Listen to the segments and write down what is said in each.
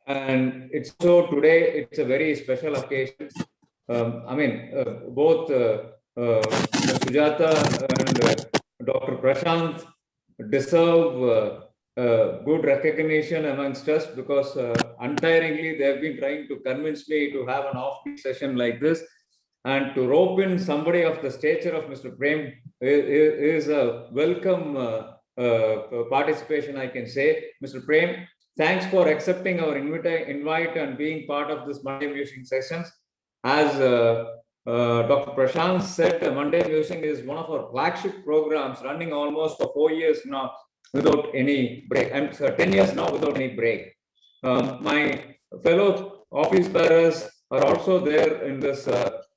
and it's so today, it's a very special occasion. Both Sujata and Dr. Prashant deserve good recognition amongst us, because untiringly they have been trying to convince me to have an offbeat session like this, and to rope in somebody of the stature of Mr. Prem is a welcome participation, I can say. Mr. Prem, thanks for accepting our invite and being part of this Monday Musing sessions. As Dr. Prashant said, Monday Musing is one of our flagship programs, running almost for 4 years now without any break. I'm sorry, 10 years now without any break. My fellow office bearers are also there in this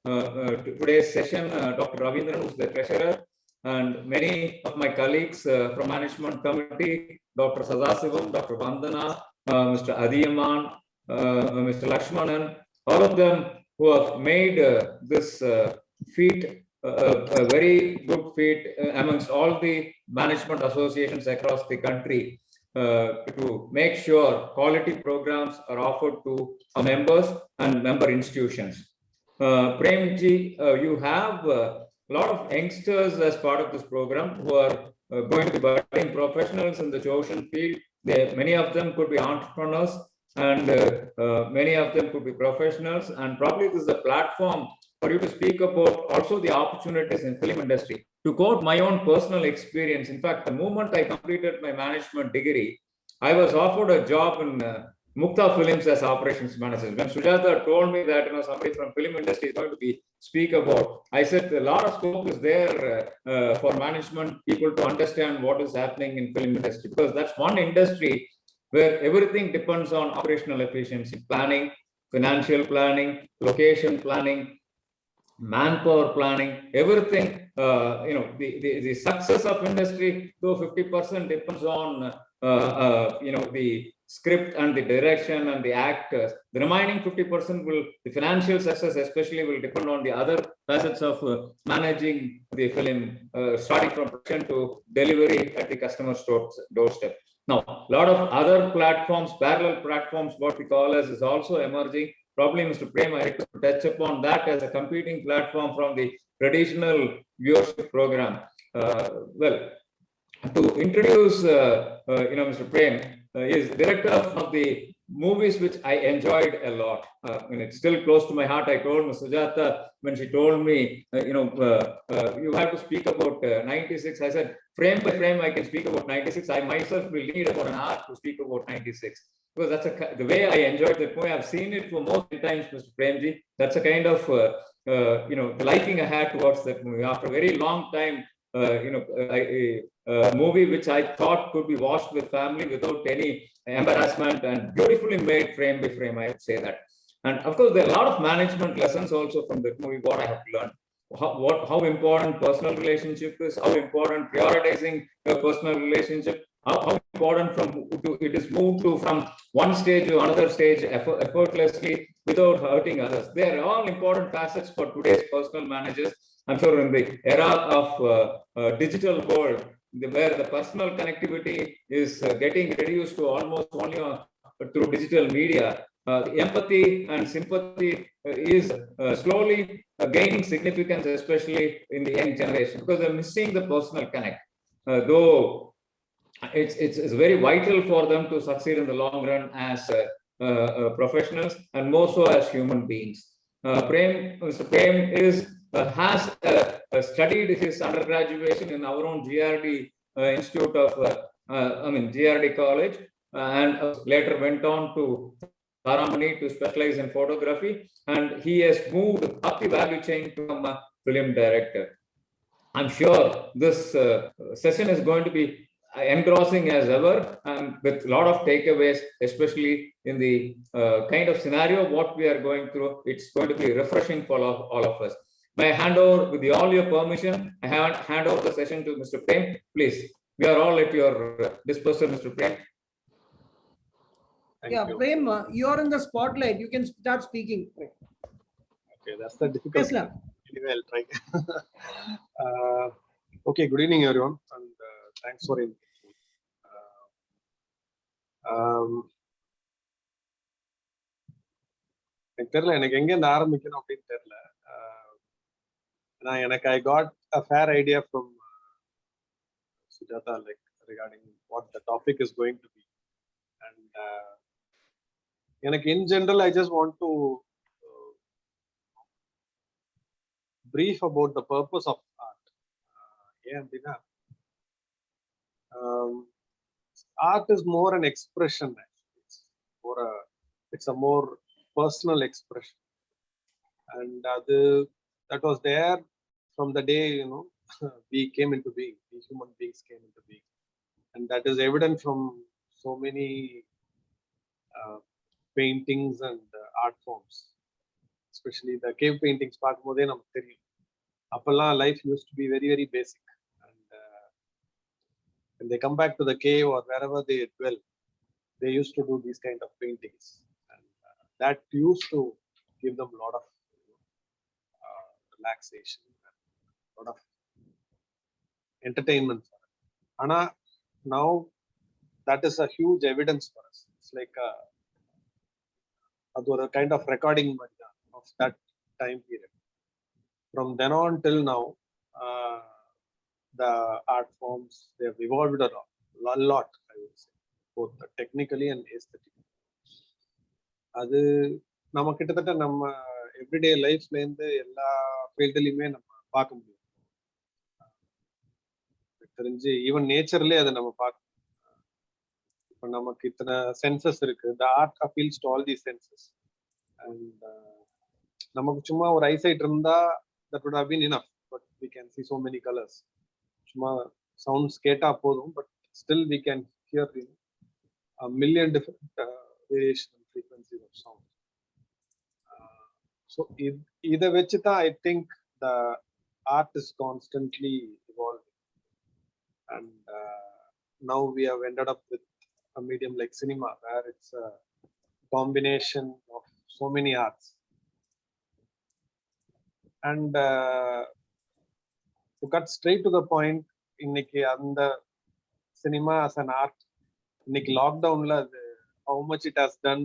today's session. Dr. Ravindran, who's the treasurer, and many of my colleagues from management committee, Dr. Sadasivam, Dr. Vandana, Mr. Adiyaman, Mr. Lakshmanan, all of them who have made this feat a very good feat amongst all the management associations across the country, to make sure quality programs are offered to our members and member institutions. Premji, you have a lot of youngsters as part of this program who are going to be budding professionals in the chosen field. Many of them could be entrepreneurs, and many of them could be professionals, and probably this is a platform for you to speak about also the opportunities in film industry. To quote my own personal experience, in fact, the moment I completed my management degree, I was offered a job in Mukta Films as operations manager. When Sujata told me that somebody from film industry is going to speak about, I said a lot of scope is there for management people to understand what is happening in film industry, because that's one industry where everything depends on operational efficiency, planning, financial planning, location planning, manpower planning, everything. The success of industry, though 50% depends on the script and the direction and the actors. The remaining 50% will, the financial success especially, will depend on the other facets of managing the film, starting from production to delivery at the customer's doorstep. Now, a lot of other platforms, parallel platforms, what we call as, is also emerging. Probably, Mr. Prem, I like to touch upon that as a competing platform from the traditional viewership program. To introduce, Mr. Prem is director of the movies which I enjoyed a lot. And it's still close to my heart. I told Ms. Sujata when she told me, you have to speak about 96. I said, frame by frame, I can speak about 96. I myself will need about an hour to speak about 96. Because that's the way I enjoyed that movie. I've seen it for more times, Mr. Premji. That's a kind of, the liking I had towards that movie. After a very long time, a movie which I thought could be watched with family without any embarrassment, and beautifully made frame by frame, I would say that. And of course, there are a lot of management lessons also from that movie, what I have learned. How important personal relationship is, how important prioritizing a personal relationship, how important it is moved to from one stage to another stage effortlessly without hurting others. They are all important facets for today's personal managers. I'm sure in the era of digital world, where the personal connectivity is getting reduced to almost only through digital media, empathy and sympathy is slowly gaining significance, especially in the young generation, because they're missing the personal connect. Though it's very vital for them to succeed in the long run as professionals, and more so as human beings. Mr. Prem has studied his undergraduation in our own GRD Institute of, GRD College, and later went on to Taramani to specialize in photography, and he has moved up the value chain to become a film director. I'm sure this session is going to be engrossing as ever, and with a lot of takeaways, especially in the kind of scenario what we are going through. It's going to be refreshing for all of us. May I hand over, with all your permission, I hand over the session to Mr. Prem. Please, we are all at your disposal, Mr. Prem. Thank you. Prem, you are in the spotlight. You can start speaking. Okay, that's the difficult. Yes, anyway, I'll try. Okay, good evening, everyone, and thanks for inviting me. எனக்கு தெரியல, எனக்கு எங்க இருந்து ஆரம்பிக்கணும் அப்படின்னு தெரியல. I got a fair idea from Sujata, like regarding what the topic is going to be, and in general I just want to brief about the purpose of art. Art is more an expression. It's a more personal expression, and that was there from the day we came into being. These human beings came into being, and that is evident from so many paintings and art forms, especially the cave paintings. Life used to be very, very basic, and when they come back to the cave or wherever they dwell, they used to do these kind of paintings, and that used to give them a lot of relaxation and a lot of entertainment. Now that is a huge evidence for us. It's like a kind of recording of that time period. From then on till now, the art forms, they have evolved a lot, I would say, both technically and aesthetically. அது நம்ம கிட்டத்தட்ட நம்ம everyday லைஃப்ல இருந்து எல்லா ஃபீல்ட்லயுமே நம்ம பார்க்க முடியும். தெரிஞ்சு ஈவன் நேச்சர்லயே அதை நம்ம பார்க்க. இப்போ நமக்கு இத்தனை சென்சஸ் இருக்கு. The art appeals to all these senses, and நமக்கு சும்மா ஒரு ஐசைட் இருந்தா that would have been enough, but we can see so many colors. சும்மா சவுண்ட்ஸ் கேட்டா போதும், but still we can hear a million different variation and frequencies of sound. So இதை வச்சுதான் I think the art is constantly evolving, and now we have ended up with a medium like cinema, where it's a combination of so many arts. And to cut straight to the point, இன்னைக்கு அந்த cinema as an art, இன்னைக்கு லாக்டவுன்ல அது how much it has done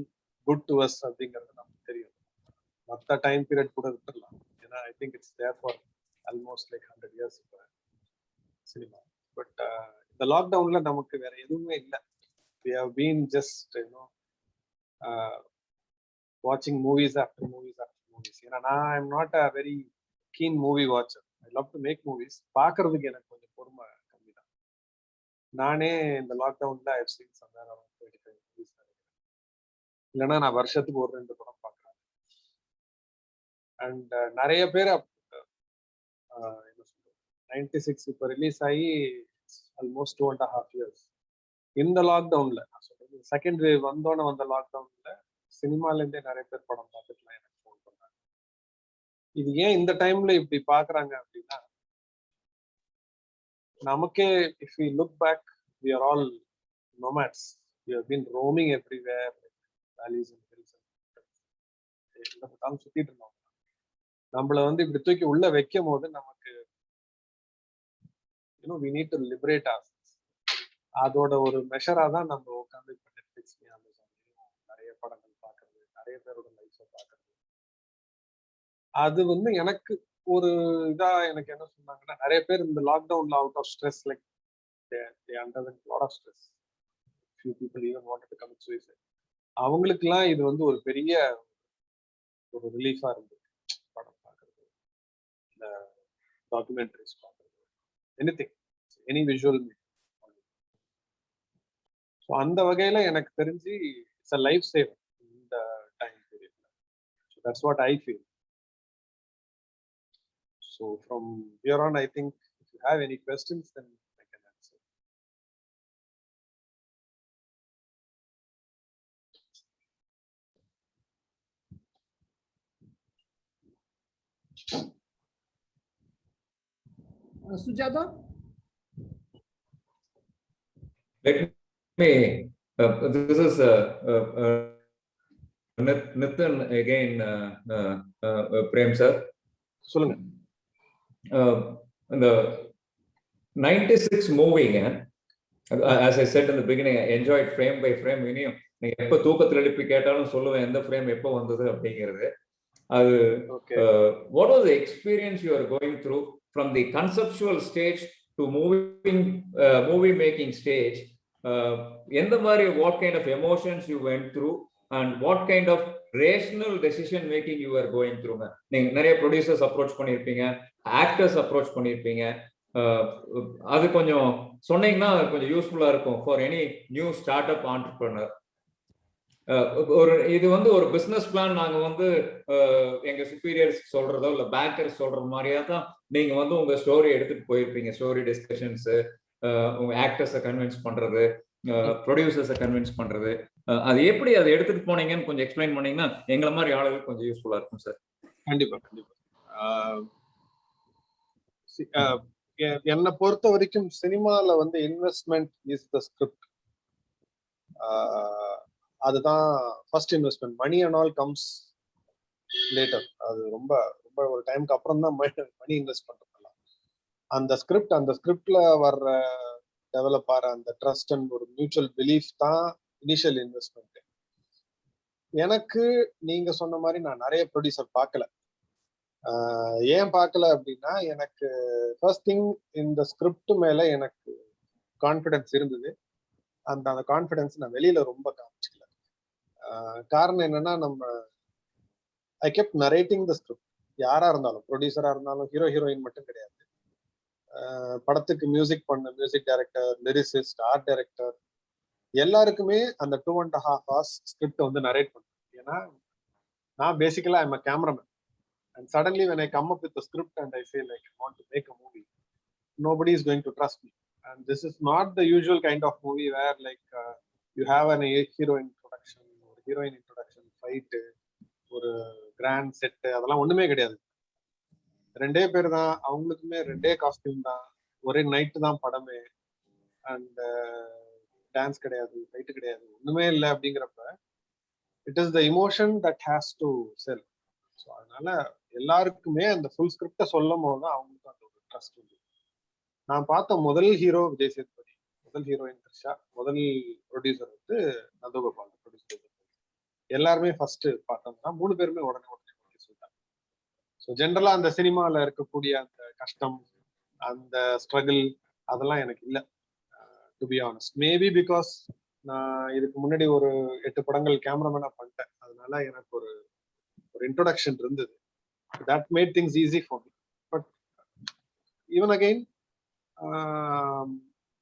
good to us அப்படிங்கிறது நமக்கு தெரியும். மற்ற time period கூட விட்டுடலாம், ஏன்னா I think it's there for almost like 100 years cinema. But இந்த லாக்டவுன்ல நமக்கு வேற எதுவுமே இல்லை. We have been just watching movies after movies after movies. I'm not a very keen movie watcher. I love to make movies. பார்க்கறதுக்கு எனக்கு கொஞ்சம் பொறுமை கம்மி தான். நானே இந்த லாக்டவுன்ல I've seen somewhere around 25 movies. இல்லைன்னா நான் வருஷத்துக்கு 1-2 படம் பார்க்குறேன். அண்ட் நிறைய பேர் 96 இப்போ ரிலீஸ் ஆகி ஆல்மோஸ்ட் 2.5 years. இந்த லாக்டவுன்ல நான் சொல்றது செகண்ட் வேவ் வந்த லாக்டவுன்ல சினிமால இருந்தே நிறைய பேர் படம் பார்த்துக்கலாம் எனக்கு ஃபோன் பண்ணாங்க. இது ஏன் இந்த டைம்ல இப்படி பாக்குறாங்க அப்படின்னா, நமக்கே if we look back, we are all nomads. We have been roaming everywhere, valleys and hills. சுத்திட்டு இருந்தோம். நம்மள இப்படி தூக்கி உள்ள வைக்கும் போது நமக்கு we need to liberate ourselves. அதோட ஒரு மெஷரா தான் நம்ம உட்காந்து இப்போ நெட்ஃபிளிக்ஸ்லயும் அமேசான்லயும் நிறைய படங்கள் பார்க்கறது, நிறைய பேரோட லைஃப்ஸை பார்க்கறது. அது எனக்கு ஒரு இதா எனக்கு என்ன சொன்னாங்கன்னா, நிறைய பேர் இந்த லாக்டவுன்ல out of stress, like they underwent a lot of stress. Few people even wanted to commit suicide. அவங்களுக்குலாம் இது ஒரு பெரிய ஒரு ரிலீஃபா இருந்தது. படம் பார்க்கறது, இந்த டாக்குமெண்ட்ரிஸ் பார்க்கறது, எனி விஷுவல் மீடியா. ஸோ அந்த வகையில எனக்கு தெரிஞ்சு இட்ஸ் அ லைஃப் சேவர் இந்த டைம் பீரியட்ல. So that's what I feel. So from here on I think if you have any questions then I can answer. Sujata? Let me, this is Nitin again, Prem sir. சொல்லுங்க. The 96 movie, As I said in the beginning, I enjoyed frame by frame. இனியும் நீங்க எப்ப தூக்கத்துல எழுப்பி கேட்டாலும் சொல்லுவேன் எந்த frame எப்போ வந்தது அப்படிங்கிறது. அது okay. what was the experience you are going through from the conceptual stage to movie making stage? எந்த மாதிரி what kind of emotions you went through and what kind of rational decision making you were going through? நீங்க நிறைய producers approach பண்ணியிருப்பீங்க, actors approach பண்ணியிருப்பீங்க. அது கொஞ்சம் சொன்னீங்கன்னா கொஞ்சம் யூஸ்ஃபுல்லா இருக்கும் for any new start up entrepreneur. ஒரு இது வந்து ஒரு பிசினஸ் பிளான் நாங்க வந்து எங்க சுப்பீரியர்ஸ் சொல்றதோ இல்ல பேக்கர்ஸ் சொல்ற மாதிரியா தான் நீங்க வந்து உங்க ஸ்டோரி எடுத்துட்டு போயிருப்பீங்க. ஸ்டோரி டிஸ்கஷன்ஸ், உங்க ஆக்டர்ஸை கன்வின்ஸ் பண்றது, ப்ரொடியூசர்ஸை கன்வின்ஸ் பண்றது, அது எப்படி அதை எடுத்துட்டு போனீங்கன்னு கொஞ்சம் எக்ஸ்பிளைன் பண்ணீங்கன்னா எங்களை மாதிரி ஆளுகளுக்கு கொஞ்சம் யூஸ்ஃபுல்லா இருக்கும் சார். கண்டிப்பா கண்டிப்பா. என்னை பொறுத்த வரைக்கும் சினிமால வந்து இன்வெஸ்ட்மெண்ட் இஸ் த ஸ்கிரிப்ட். அதுதான் first investment. Money and all comes later. அது ரொம்ப ரொம்ப ஒரு டைமுக்கு அப்புறம் தான் மணி இன்வெஸ்ட் பண்றதெல்லாம். அந்த ஸ்கிரிப்ட்ல வர்ற டெவலப்பர், அந்த ட்ரஸ்ட் அண்ட் ஒரு மியூச்சுவல் பிலீஃப் தான் இனிஷியல் இன்வெஸ்ட்மெண்ட். எனக்கு நீங்க சொன்ன மாதிரி நான் நிறைய ப்ரொடியூசர் பார்க்கல. ஏன் பார்க்கல அப்படின்னா, எனக்கு ஃபர்ஸ்ட் திங் இந்த ஸ்கிரிப்ட் மேல எனக்கு கான்ஃபிடன்ஸ் இருந்தது. அந்த கான்ஃபிடன்ஸ் நான் வெளியில ரொம்ப காமிச்சிக்கல. காரணம் என்னன்னா, ஐ கெப்ட் நரேட்டிங் த ஸ்கிரிப்ட். யாரா இருந்தாலும், ப்ரொடியூசரா இருந்தாலும், ஹீரோயின் மட்டும் கிடையாது. படத்துக்கு மியூசிக் பண்ண music director, lyricist, art director எல்லாருக்குமே அந்த 2.5 hours ஸ்கிரிப்ட் வந்து நரேட் பண்ணுவேன். ஏன்னா நான் பேசிக்கலா I'm a cameraman. And suddenly when I come up with a script and I feel like I want to make a movie, nobody is going to trust me. And this is not the usual kind of movie where like you have an hero introduction or heroine introduction, fight, ஒரு grand set, அதெல்லாம் ஒண்ணுமே கிடையாது. 2 பேர் தான், அவங்களுக்குமே 2 costume தான், ஒரே night தான் படமே. அண்ட் டான்ஸ் கிடையாது, ஃபைட் கிடையாது, ஒண்ணுமே இல்லை. அப்படிங்கிறப்ப it is the emotion that has to sell. So அதனால எல்லாருக்குமே அந்த ஃபுல் ஸ்கிரிப்டை சொல்லும் போது தான் அவங்களுக்கு அந்த ஒரு ட்ரஸ்ட் உண்டு. நான் பார்த்த முதல் ஹீரோ விஜய் சேதுபதி, முதல் ஹீரோயின் த்ரிஷா, முதல் ப்ரொடியூசர் வந்து நந்தகோபால் ப்ரொடியூசர். எல்லாருமே ஃபர்ஸ்ட் பார்த்தோம்னா 3 பேருமே உடனே சொல்லிட்டாங்க. ஸோ ஜென்ரலா அந்த சினிமால இருக்கக்கூடிய அந்த கஷ்டம், அந்த ஸ்ட்ரகிள் அதெல்லாம் எனக்கு இல்லை, to be honest. Maybe because நான் இதுக்கு முன்னாடி ஒரு 8 படங்கள் கேமராமேனா பண்ணிட்டேன். அதனால எனக்கு ஒரு இன்ட்ரோடக்ஷன் இருந்தது. That made things easy for me. But even again,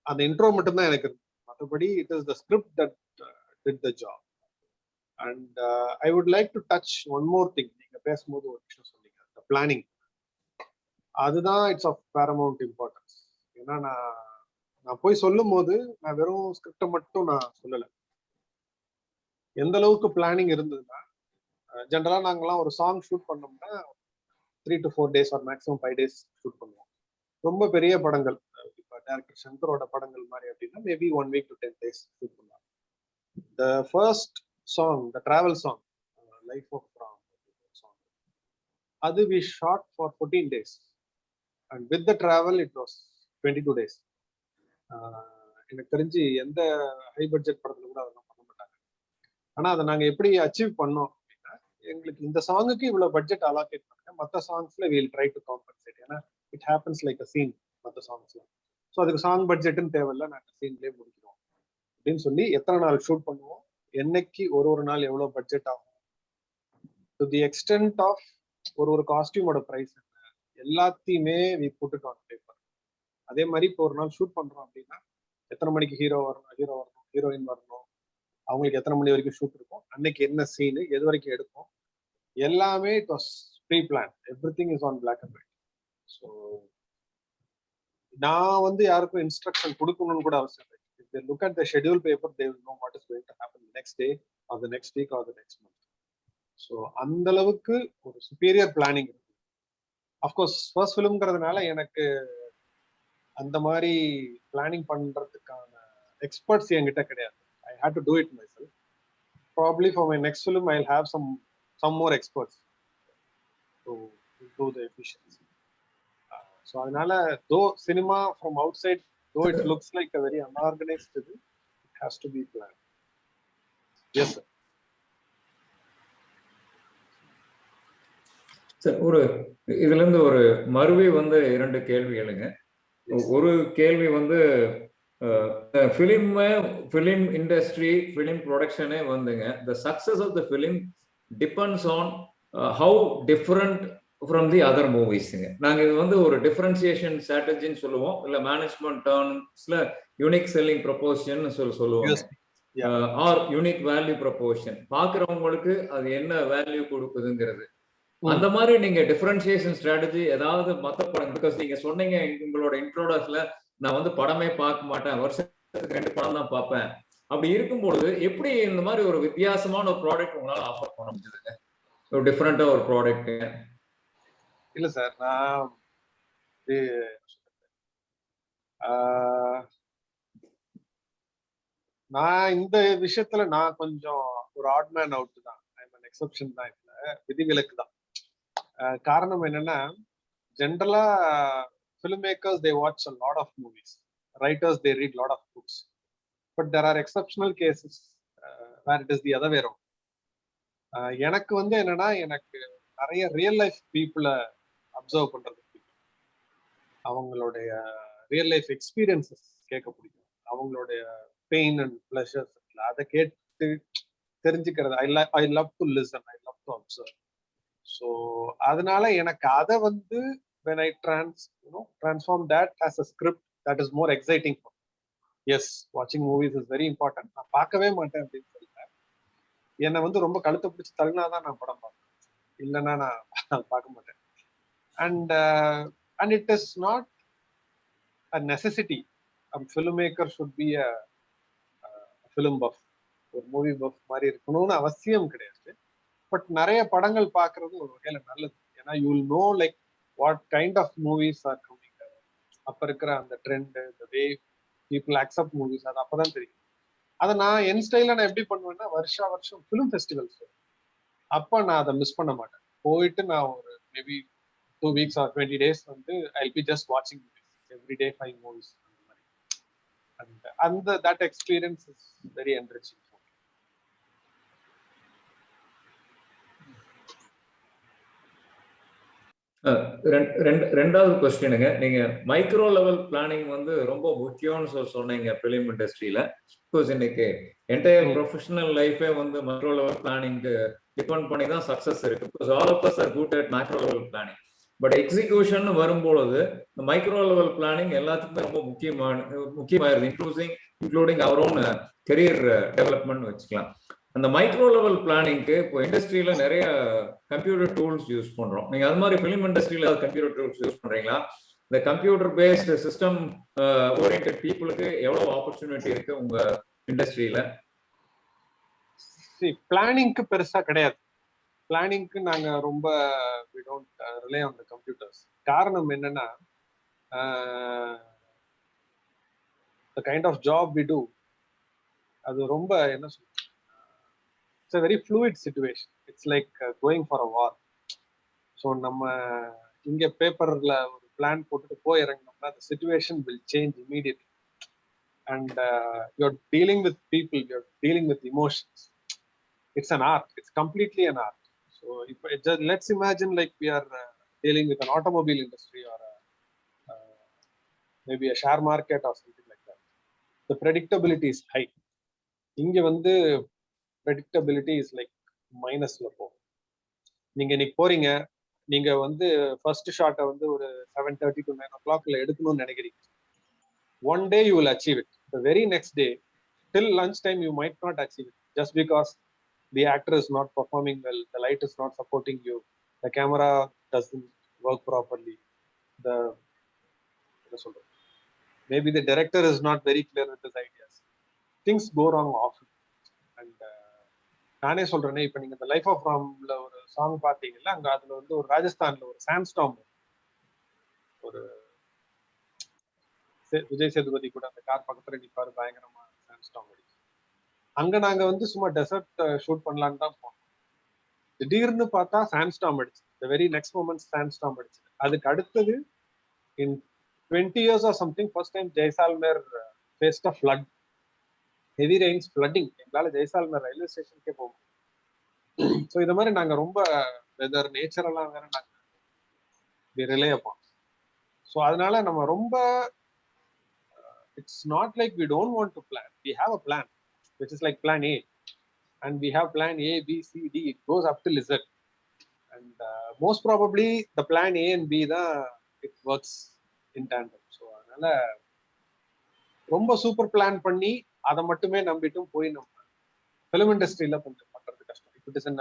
அந்த இன்ட்ரோ மட்டும் தான் எனக்கு இருக்கு. மற்றபடி it is the script that did the job. And I would like to touch one more thing. நீங்க பேசும்போது ஒரு விஷயம் சொன்னீங்க, the planning. அதுதான் இட்ஸ் ஆஃப் paramount importance. ஏன்னா நான் போய் சொல்லும் போது நான் வெறும் ஸ்கிரிப்டை மட்டும் நான் சொல்லலை. எந்த அளவுக்கு பிளானிங் இருந்ததுன்னா, ஜென்ரலா நாங்கெல்லாம் ஒரு சாங் ஷூட் பண்ணோம்னா 3 to 4 days or maximum 5 days shoot பண்ணுவோம். ரொம்ப பெரிய படங்கள், இப்போ டைரக்டர் சங்கரோட படங்கள் மாதிரி அப்படின்னா maybe 1 week to 10 days shoot பண்ணுவாங்க. The first song, the travel song, life of Ram song, அது we shot for 14 days and with the travel it was 22 days. எனக்கு தெரிஞ்சு எந்த ஹை பட்ஜெட் படத்துல கூட அதெல்லாம் பண்ண மாட்டாங்க. ஆனா அதை நாங்க எப்படி அச்சீவ் பண்ணோம் அப்படின்னா, எங்களுக்கு இந்த சாங்குக்கு இவ்வளவு பட்ஜெட் அலோகேட் பண்ணுங்க, மற்ற சாங்ஸ்ல வில் ட்ரை டு காம்பன்சேட். ஏன்னா it happens like a scene மற்ற சாங்ஸ்ல. ஸோ அதுக்கு சாங் பட்ஜெட்னு தேவையில்லை, நாங்கள் சீன்லேயே முடிக்கிறோம் அப்படின்னு சொல்லி எத்தனை நாள் ஷூட் பண்ணுவோம், என்னைக்கு ஒரு நாள் எவ்வளவு பட்ஜெட் ஆகும், டு தி எக்ஸ்டென்ட் ஆஃப் ஒரு காஸ்டியூமோட ப்ரைஸ் என்ன, எல்லாத்தையுமே we put it on paper. அதே மாதிரி இப்போ ஒரு நாள் ஷூட் பண்றோம் அப்படின்னா எத்தனை மணிக்கு ஹீரோ வரணும், ஹீரோயின் வரணும், அவங்களுக்கு எத்தனை மணி வரைக்கும் ஷூட் இருக்கும், அன்னைக்கு என்ன சீனு, எது வரைக்கும் எடுக்கும், எல்லாமே it was pre plan. Everything is on black and white. So நான் வந்து யாருக்கும் இன்ஸ்ட்ரக்ஷன் கொடுக்கணும்னு கூட அவசியம் இல்லை. If they look at the schedule paper, they will know what is going to happen the next day or the next week or the next month. So அந்த அளவுக்கு ஒரு சுப்பீரியர் பிளானிங் இருக்கு. அஃப்கோர்ஸ் ஃபர்ஸ்ட் ஃபிலிம்ங்கிறதுனால எனக்கு அந்த மாதிரி planning பண்றதுக்கான experts என்கிட்ட கிடையாது. I had to do it myself. Probably for my next film, I'll have some more experts to improve the efficiency. So அதனால though cinema from outside though it looks like a very unorganized thing, it has to be planned. Yes, sir. Sir இதுல இருந்து ஒரு மறுவி வந்து 2 கேள்விகளுங்க. ஒரு கேள்வி வந்து film industry, film ப்ரொடக்ஷனே வந்துங்க, the success of the film depends on how different from the other moviesங்க. நாங்க இது வந்து ஒரு டிஃபரன்சியேஷன் ஸ்ட்ராட்டஜின்னு சொல்லுவோம், இல்ல மேனேஜ்மெண்ட் டர்ம்ஸ்ல யூனிக் செல்லிங் ப்ரொபோஷன் சொல்லுவோம், ஆர் யூனிக் வேல்யூ ப்ரொபோஷன். பாக்குறவங்களுக்கு அது என்ன வேல்யூ கொடுக்குதுங்கிறது. அந்த மாதிரி நீங்க டிஃபரன்சியேஷன் ஸ்ட்ராட்டஜி ஏதாவது மத்த படம், பிகாஸ் நீங்க சொன்னீங்க உங்களோட இன்ட்ரோடக்ஷன்ல, நான் வந்து படமே பார்க்க மாட்டேன், வருஷத்துக்கு 2 படம் தான் பார்ப்பேன். அப்படி இருக்கும்போது எப்படி இந்த மாதிரி ஒரு வித்தியாசமான ஒரு ப்ராடக்ட் உங்களால ஆஃபர் பண்ண முடியுதுங்க, ஒரு டிஃபரெண்டா ஒரு ப்ராடக்ட்? இல்ல சார், நான் இந்த விஷயத்துல நான் கொஞ்சம் ஒரு ஆட் மேன் அவுட் தான், எக்ஸெப்ஷன் தான், இல்ல விதிவிலக்கு தான். காரணம் என்னன்னா, ஜென்ரலா film makers they watch a lot of movies, writers they read a lot of books, but there are exceptional cases where it is the other way around. எனக்கு வந்து என்னன்னா, எனக்கு நிறைய ரியல் லைஃப் பீப்புளை அப்சர்வ் பண்றது பிடிக்கும், அவங்களுடைய ரியல் லைஃப் எக்ஸ்பீரியன்சஸ் கேட்க பிடிக்கும், அவங்களுடைய பெயின் அண்ட் பிளஷர்ஸ் அதை கேட்டு தெரிஞ்சுக்கிறது. I love to listen, I love to observe. So அதனால எனக்கு அதை வந்து when I transform that as a script, that is more exciting for me. Yes, watching movies is very important. நான் பார்க்கவே மாட்டேன் அப்படின்னு சொல்லிட்டேன், என்னை வந்து ரொம்ப கழுத்தை பிடிச்சி தள்ளினாதான் நான் படம் பார்ப்பேன், இல்லைன்னா நான் பார்க்க மாட்டேன். And it is not a necessity. A filmmaker should be a film buff, ஒரு மூவி பஃப் மாதிரி இருக்கணும்னு அவசியம் கிடையாது. பட் நிறைய படங்கள் பார்க்கறது ஒரு வகையில நல்லது, ஏன்னா you will know like what kind of movies are coming. அப்ப இருக்கிற அந்த trend, the way people accept movies, அது அப்பதான் தெரியும். அதை நான் என் ஸ்டைல நான் எப்படி பண்ணுவேன்னா, வருஷம் ஃபிலிம் ஃபெஸ்டிவல்ஸ் அப்ப நான் அதை மிஸ் பண்ண மாட்டேன். போயிட்டு நான் ஒரு மேபி 2 weeks or 20 days வந்து I'll be just watching movies every day, 5 movies அந்த மாதிரி. And that experience is very enriching. ரெண்டாவது கொஸ்டினுங்க, நீங்க மைக்ரோ லெவல் பிளானிங் வந்து ரொம்ப முக்கியம்னு சொன்னீங்க பிலிம் இண்டஸ்ட்ரியில. பிகாஸ் இன்னைக்கு என்டையர் ப்ரொஃபஷனல் லைஃபே வந்து மைக்ரோ லெவல் பிளானிங்க்கு டிபெண்ட் பண்ணி தான் சக்சஸ் இருக்கு. Because all of us are good at macro level planning. But execution வரும்பொழுது மைக்ரோ லெவல் பிளானிங் எல்லாத்துக்குமே ரொம்ப முக்கியமாயிருது, including our own career development வச்சுக்கலாம். அந்த மைக்ரோ லெவல் பிளானிங்க்கு இப்போ இண்டஸ்ட்ரியில நிறைய கம்ப்யூட்டர் டூல்ஸ் யூஸ் பண்றோம். நீங்க அது மாதிரி ஃபிலிம் இண்டஸ்ட்ரியில கம்ப்யூட்டர் டூல்ஸ் யூஸ் பண்றீங்களா? இந்த கம்ப்யூட்டர் பேஸ்ட் சிஸ்டம் ஓரியன்டட் பீப்புளுக்கு எவ்வளவு ஆப்பர்ச்சுனிட்டி இருக்கு உங்க இண்டஸ்ட்ரியில? பிளானிங்க்கு பெருசா கிடையாது. பிளானிங்க்கு நாங்க ரொம்ப we don't rely on the computers. காரணம் என்னன்னா, the kind of job we do, அது ரொம்ப என்ன சொல்றது, it's a very fluid situation. It's like going for a war. So நம்ம இங்க பேப்பர்ல ஒரு பிளான் போட்டுட்டு போய் இறங்கினோம்னா the situation will change immediately. And you're dealing with people, you're dealing with emotions. It's an art. It's completely an art. So let's imagine like we are dealing with an automobile industry or maybe a share market or something like that. The predictability is high. இங்க வந்து predictability is like மைனஸ்ல போகும். நீங்க இன்னைக்கு போறீங்க, நீங்க வந்து first ஷாட்டை வந்து ஒரு 7:30 to 9 o'clock எடுக்கணும்னு நினைக்கிறீங்க. One day you will achieve it. The very next day, till lunchtime, you might not achieve it just because the actor is not performing well, the light is not supporting you, the camera doesn't work properly, maybe the director is not very clear with his ideas. Things go wrong often. And நானே சொல்றேனே, இப்ப நீங்க இந்த life of ராம்ல ஒரு song பாத்தீங்கல்ல, அங்க அதுல வந்து ஒரு ராஜஸ்தான்ல ஒரு சாண்ட்ஸ்டார்ம், ஒரு விஜய் சேதுபதி கூட அந்த கார் பக்கத்துல நிப்பாரு, பயங்கரமா சாண்ட்ஸ்டார்ம் அடிச்சு. அங்க நாங்க வந்து சும்மா டெசர்ட் ஷூட் பண்ணலான்னு தான் போனோம். திடீர்னு பார்த்தா சாண்ட்ஸ்டார்ம் அடிச்சு. The very next moment சாண்ட்ஸ்டார்ம் அடிச்சு. அதுக்கு அடுத்தது in 20 years or something, first time Jaisalmer faced a flood. Heavy rains, flooding. எங்களால ஜெய்சால்மர் ரயில்வே ஸ்டேஷனுக்கே போகும். ஸோ இந்த மாதிரி நாங்கள் ரொம்ப வெதர் நேச்சரெல்லாம் வேற நாங்கள் ரிலே upon. ஸோ அதனால நம்ம ரொம்ப it's not like we don't want to plan. We have a plan, which is like plan A. And we have plan A, B, C, D. It goes up till Z. And most probably the plan A and B, it works in tandem. So அதனால ரொம்ப super plan பண்ணி அதை மட்டுமே நம்பிட்டும் போய் நம்ம film இண்டஸ்ட்ரியில கொஞ்சம் பண்றது கஷ்டம். It is in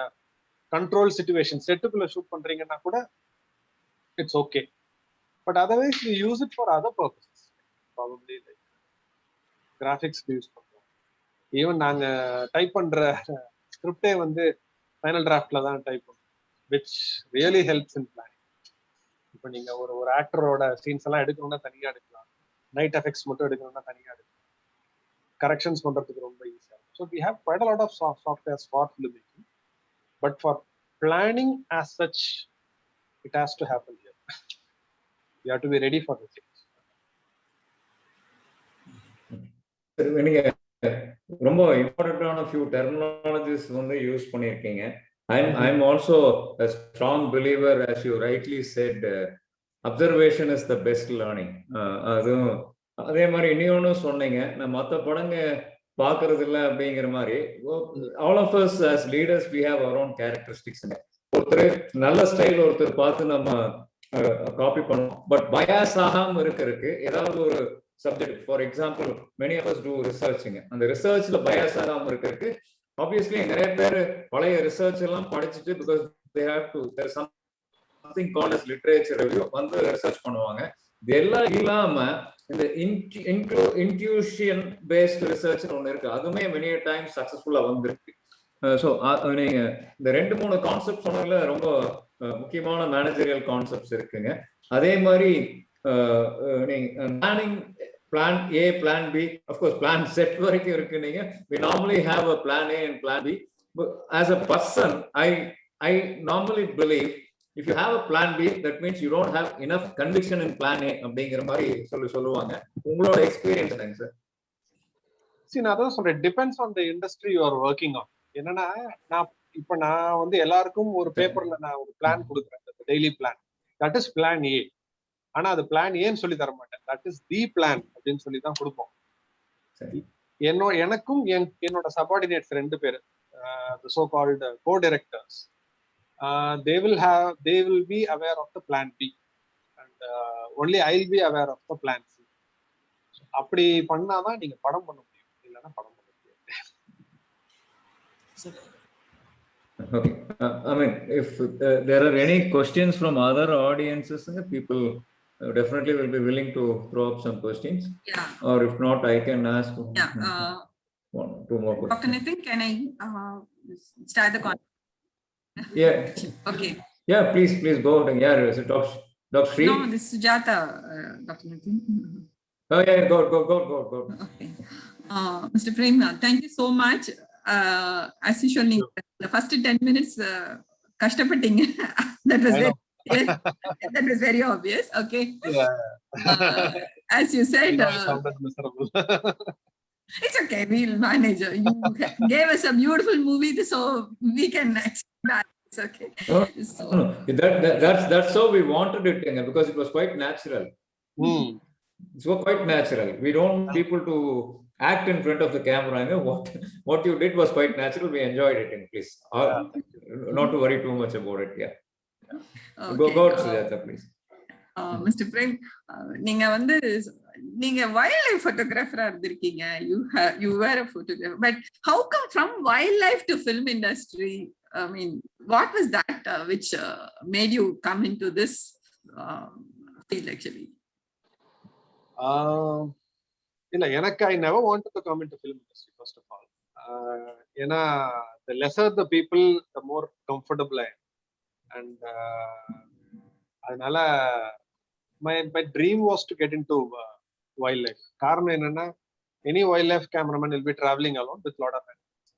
control situation, செட்டுக்குள்ள ஷூட் பண்றீங்கன்னா கூட it's okay. But otherwise we use it for other purposes. Probably like கிராஃபிக்ஸ்க்கு யூஸ் பண்றோம். ஈவன் நாங்க டைப் பண்ற ஸ்கிரிப்டே வந்து ஃபைனல் டிராஃப்ட்ல தான் டைப் பண்ணுவோம், which really helps in planning. இப்போ நீங்க ஒரு ஆக்டரோட சீன்ஸ் எல்லாம் எடுக்கணும்னா தனியா எடுக்கலாம், நைட் எஃபெக்ட்ஸ் மட்டும் எடுக்கணும்னா தனியா எடுக்கலாம், கரெக்ஷன்ஸ் பண்றதுக்கு ரொம்ப ஈஸியா இருக்கும். So we have quite a lot of softwares for filmmaking, but for planning as such it has to happen here. You have to be ready for the change. நீங்க ரொம்ப இம்பார்ட்டன்டான ஃபியூ டெர்மினாலஜிஸ் வந்து use பண்ணியிருக்கீங்க. I'm also a strong believer, as you rightly said, observation is the best learning. அதுவும் அதே மாதிரி இன்னொன்னு சொன்னீங்க, நான் மற்ற படங்க பார்க்கறது இல்லை அப்படிங்கிற மாதிரி. all of us as leaders we have our own characteristics. ஒருத்தர் நல்ல ஸ்டைல் ஒருத்தர் பார்த்து நம்ம காப்பி பண்ணுவோம், பட் பயாஸ் ஆகாம இருக்கிறதுக்கு ஏதாவது ஒரு subject, for example many of us do researching, அந்த ரிசர்ச்ல பயாஸ் ஆகாம இருக்கிறதுக்கு ஆப்வியஸ்லி நிறைய பேர் பழைய ரிசர்ச் எல்லாம் படிச்சுட்டு, because they have to, there's something called as literature review, வந்து ரிசர்ச் பண்ணுவாங்க. இது எல்லாம் இல்லாம இந்த இன்ட்யூஷன் பேஸ்ட் ரிசர்ச் ஒன்று இருக்கு, அதுவுமே many a times சக்சஸ்ஃபுல்லா வந்திருக்கு. ஸோ நீங்க இந்த 2-3 கான்செப்ட் சொன்னதுல ரொம்ப முக்கியமான மேனேஜரியல் கான்செப்ட்ஸ் இருக்குங்க. அதே மாதிரி நீங்க planning, plan A, plan B, of course plan Z வரைக்கும் இருக்கு. நீங்க we normally have a plan A and plan B, but as a person I normally believe if you have a plan B, that means you don't have enough conviction in plan A அப்படிங்கிற மாதிரி சொல்லுவாங்க. உங்களோட experience என்னங்க sir? See, நான் அதான் சொல்றேன், depends on the industry you are working on. என்னன்னா நான் வந்து எல்லாருக்கும் ஒரு பேப்பர்ல நான் ஒரு பிளான் கொடுக்குறேன், daily plan, that is plan A. ஆனா அது பிளான் ஏன்னு சொல்லி தர மாட்டேன், தட் இஸ் தி பிளான் அப்படின்னு சொல்லி தான் கொடுப்போம். எனக்கும் என்னோட சபார்டினேட்ஸ் 2 பேர், so called co-directors, they will be aware of the plan B and only I'll be aware of the plan C. அப்படி பண்ணாதான் நீங்க படம் பண்ண முடியும், இல்லைன்னா படம் பண்ண முடியாது. Okay, I mean, if there are any questions from other audiences, people definitely will be willing to throw up some questions. Yeah. Or if not, I can ask. Yeah. 2 more questions. Dr. Nitin, can I start the conversation? Yeah. Okay. Yeah, please go ahead. Yeah, is it Dr. Sri? No, this is Sujata, Dr. Nitin. Oh yeah, go. Okay. Mr. Prem, thank you so much. As usual, the first 10 minutes, kashtapatinga. That was very obvious. Okay. Yeah. As you said, sounded miserable. It's okay. We'll manage. You gave us a beautiful movie, so we can accept that. It's okay. So, No. That's how we wanted it, because it was quite natural. It's quite natural. We don't want people to act in front of the camera. What you did was quite natural. We enjoyed it. Please, not to worry too much about it. Yeah. okay. Go to Sujata, please. Mr. Prem, நீங்க wildlife photographer இருந்திருக்கீங்க. You were a photographer, but how come from wildlife to film industry? I mean, what was that which made you come into this field actually? இல்ல, எனக்கு I never wanted to come into film industry first of all. ஏன்னா the lesser the people, the more comfortable I am. And அதனால my dream was to get into wildlife. காரணம் என்னன்னா, any wildlife cameraman will be traveling alone with lot of animals.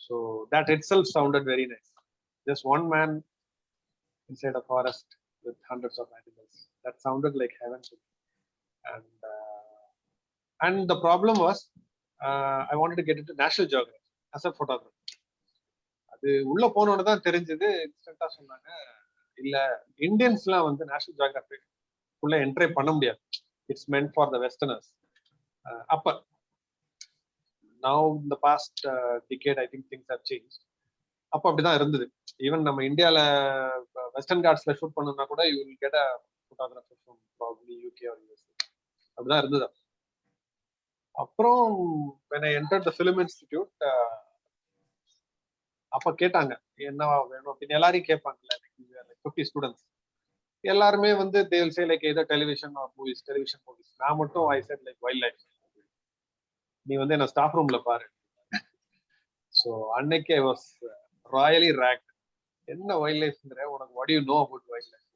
So that itself sounded very nice. Just one man inside a forest with hundreds of animals. That sounded like heaven to me. And the problem was I wanted to get into National Geography as a photographer. அது உள்ள போனோன்னு தான் தெரிஞ்சது. இன்ஸ்டன்டா சொன்னாங்க, இல்ல இந்தியன்ஸ்லாம் வந்து national geography உள்ள entry பண்ண முடியாது, it's meant for the westerners. அப்ப now in the past decade I think things have changed. அப்ப அப்படிதான் இருந்தது. ஈவன் நம்ம இந்தியால வெஸ்டர்ன் காட்ஸ்ல ஷூட் பண்ணணும்னா கூட you will get a photographer from probably UK or US. அப்படிதான் இருந்தது. அப்புறம் when I entered the film institute, அப்ப கேட்டாங்க என்ன வேணும் அப்படின்னு. எல்லாரையும் கேட்பாங்கல்ல, 50 ஸ்டூடெண்ட்ஸ் எல்லாருமே வந்து they will say like either television or movies, television movies. நான் மட்டும் I said like wildlife. நீ வந்து என்ன ஸ்டாஃப் ரூம்ல பாரு. ஸோ அன்னைக்கு I was royally ragged. என்ன வைல்ட் லைஃப்ங்கிற, உனக்கு what do you know about wildlife?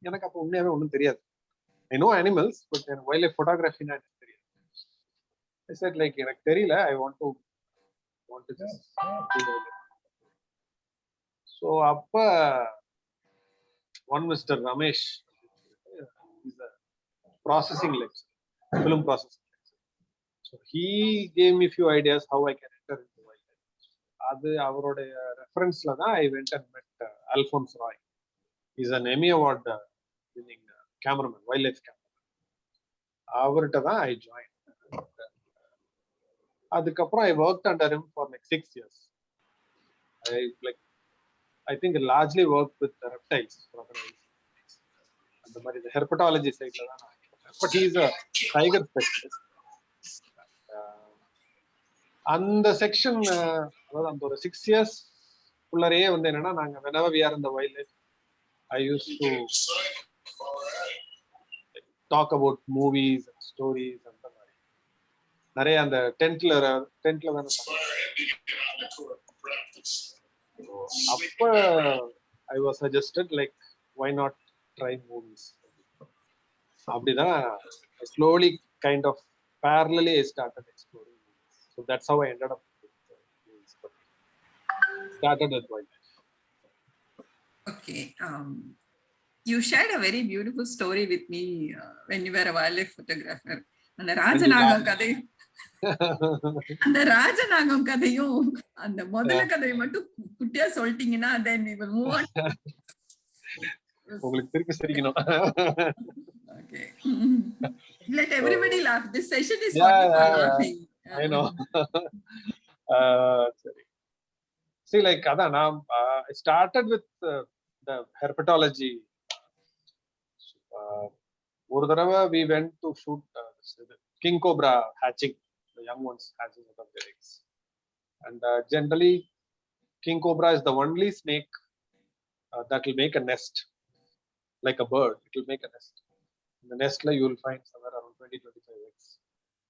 எனக்கு அப்போ உண்மையாவே ஒன்றும் தெரியாது. I know animals, but எனக்கு வைல்ட் லைஃப் ஃபோட்டோகிராஃபின்னா எனக்கு தெரியாது. I said like எனக்கு தெரியல, I want to just do it. So அப்ப one Mr. Ramesh, he's a processing lecturer, film processing lecturer. So he gave me few ideas how I can enter into wildlife. அது அவரோட ரெஃபரன்ஸ்ல தான் I went and met Alphonse Roy. He's an Emmy Award winning cameraman, wildlife cameraman. அவர்கிட்ட தான் I joined. அதுக்கப்புறம் I worked under him for like 6 years. I think I largely worked with the reptiles, அந்த மாதிரி the herpetology சைட்ல தான் நான். But he is a tiger specialist. அந்த section, அதாவது அந்த ஒரு 6 years உள்ளரையே வந்து என்னன்னா, நாங்க whenever we are in the wildlife, I used to talk about movies and stories அந்த மாதிரி நிறைய அந்த டென்ட்ல தானே. அப்ப I was suggested like why not try movies. அப்படிதான் I slowly kind of parallelly I started exploring movies. So that's how I ended up with movies. Started with wildlife. Okay. You shared a very beautiful story with me when you were a wildlife photographer. அந்த ராஜநாகம் கதை, அந்த ராஜநாகம் கதையும் அந்த முதல கதையை மட்டும் குட்டியா சொல்லிட்டீங்கன்னா then we will move on. உங்களுக்கு திருப்பி சிரிக்கணும். Okay. Let everybody laugh. This session is only for laughing. I know. சரி. See like அதான் நான் I started with the herpetology. ஒரு தடவை we went to shoot king cobra hatching, the young ones hatching out of their eggs. And generally king cobra is the only snake that will make a nest like a bird. It will make a nest. In the nest you will find somewhere around 20-25 eggs,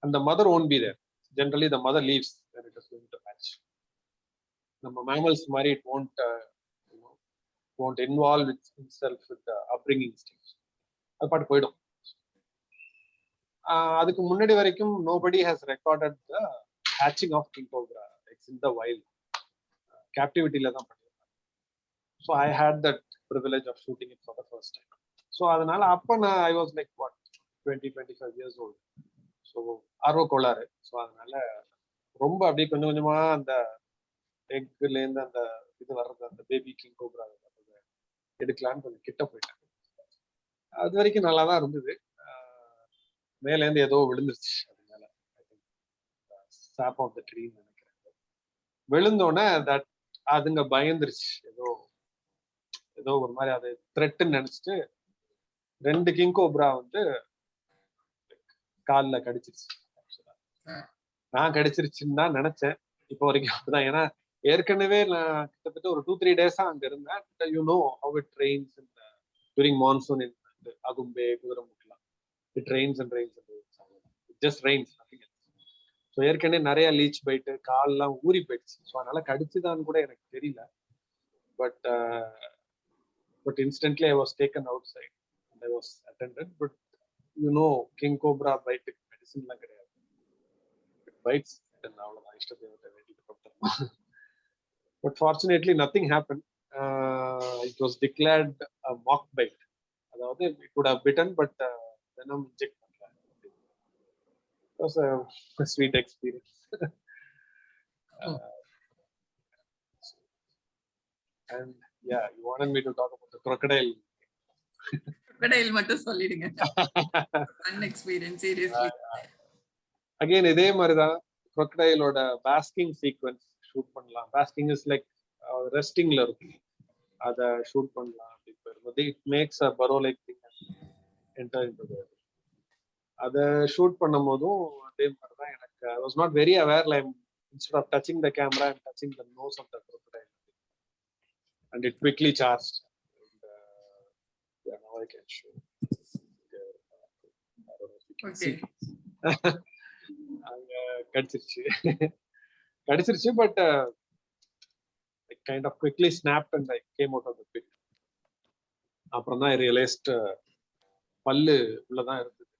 and the mother won't be there. Generally the mother leaves when it is going to hatch. ನಮ್ಮ mammals mari it won't involve itself with the upbringing stage. அது பாட்டு போயிடும். அதுக்கு முன்னாடி வரைக்கும் nobody has recorded the hatching of king cobra eggs in the wild. Captivity-ல தான் பண்ணிருக்காங்க. So I had that privilege of shooting it for the first time. So அதனால அப்ப நான் I was like what 20-25 years old. So ஆர்வ கோளாறு. So அதனால ரொம்ப அப்படியே கொஞ்சம் கொஞ்சமா அந்த எக்ல இருந்து அந்த இது வர்றது, அந்த பேபி கிங் கோப்ரா எடுக்கலான்னு கொஞ்சம் கிட்ட போயிட்டேன். அது வரைக்கும் நல்லா தான் இருந்தது. மேல இருந்து ஏதோ விழுந்துருச்சு. அதனால சாப் ஆஃப் த ட்ரீ நினைக்கிறேன். விழுந்தோடனே தட் அதுங்க பயந்துருச்சு. ஏதோ ஒரு மாதிரி அது த்ரெட்டுன்னு நினைச்சிட்டு 2 கிங் கோப்ரா வந்து காலில் கடிச்சிருச்சு. நான் கடிச்சிருச்சுன்னு தான் நினைச்சேன் இப்போ வரைக்கும். அப்படிதான். ஏன்னா ஏற்கனவே நான் கிட்டத்தட்ட ஒரு 2-3 டேஸா அங்க இருந்தேன். You know how it Reigns during monsoon in Agumbe, Kudaramukla. It rains and rains and rains. It just rains, nothing else. So ஏற்கனவே நிறைய லீச் பைட்டு, கால்லாம் ஊறி போயிடுச்சு. ஸோ அதனால கடிச்சுதான்னு கூட எனக்கு தெரியல. But instantly I was taken outside and I was attended. But you know, king cobra bite medicine எல்லாம் கிடையாது. It bites and அவ்வளவுதான், இஷ்டத்தை வேண்டிட்டு கொடுத்துருவோம். But fortunately nothing happened. It was declared a mock bite. அதாவது it would have bitten but venom inject பண்ணல. was a sweet experience. And yeah, you wanted me to talk about the crocodile. crocodile மட்டும் சொல்லிடுங்க. Fun experience, seriously. Again, இதே மாதிரி தான் crocodile ஓட basking sequence shoot பண்ணலாம். Basking is like restingல இருக்கும். அத shoot பண்ணலாம் அப்படி. It makes a burrow like thing enter into the. அத shoot பண்ணும்போதும் அதே மாதிரி தான் எனக்கு. I was not very aware, like instead of touching the camera, I'm touching the nose of the crocodile. And it quickly charged. And, yeah, now I can show. I don't know if you can see. கடிச்சிருச்சு but it kind of quickly snapped and I came out of the pit. அப்புறம் தான் I realized பல்லு உள்ளதான் இருந்தது.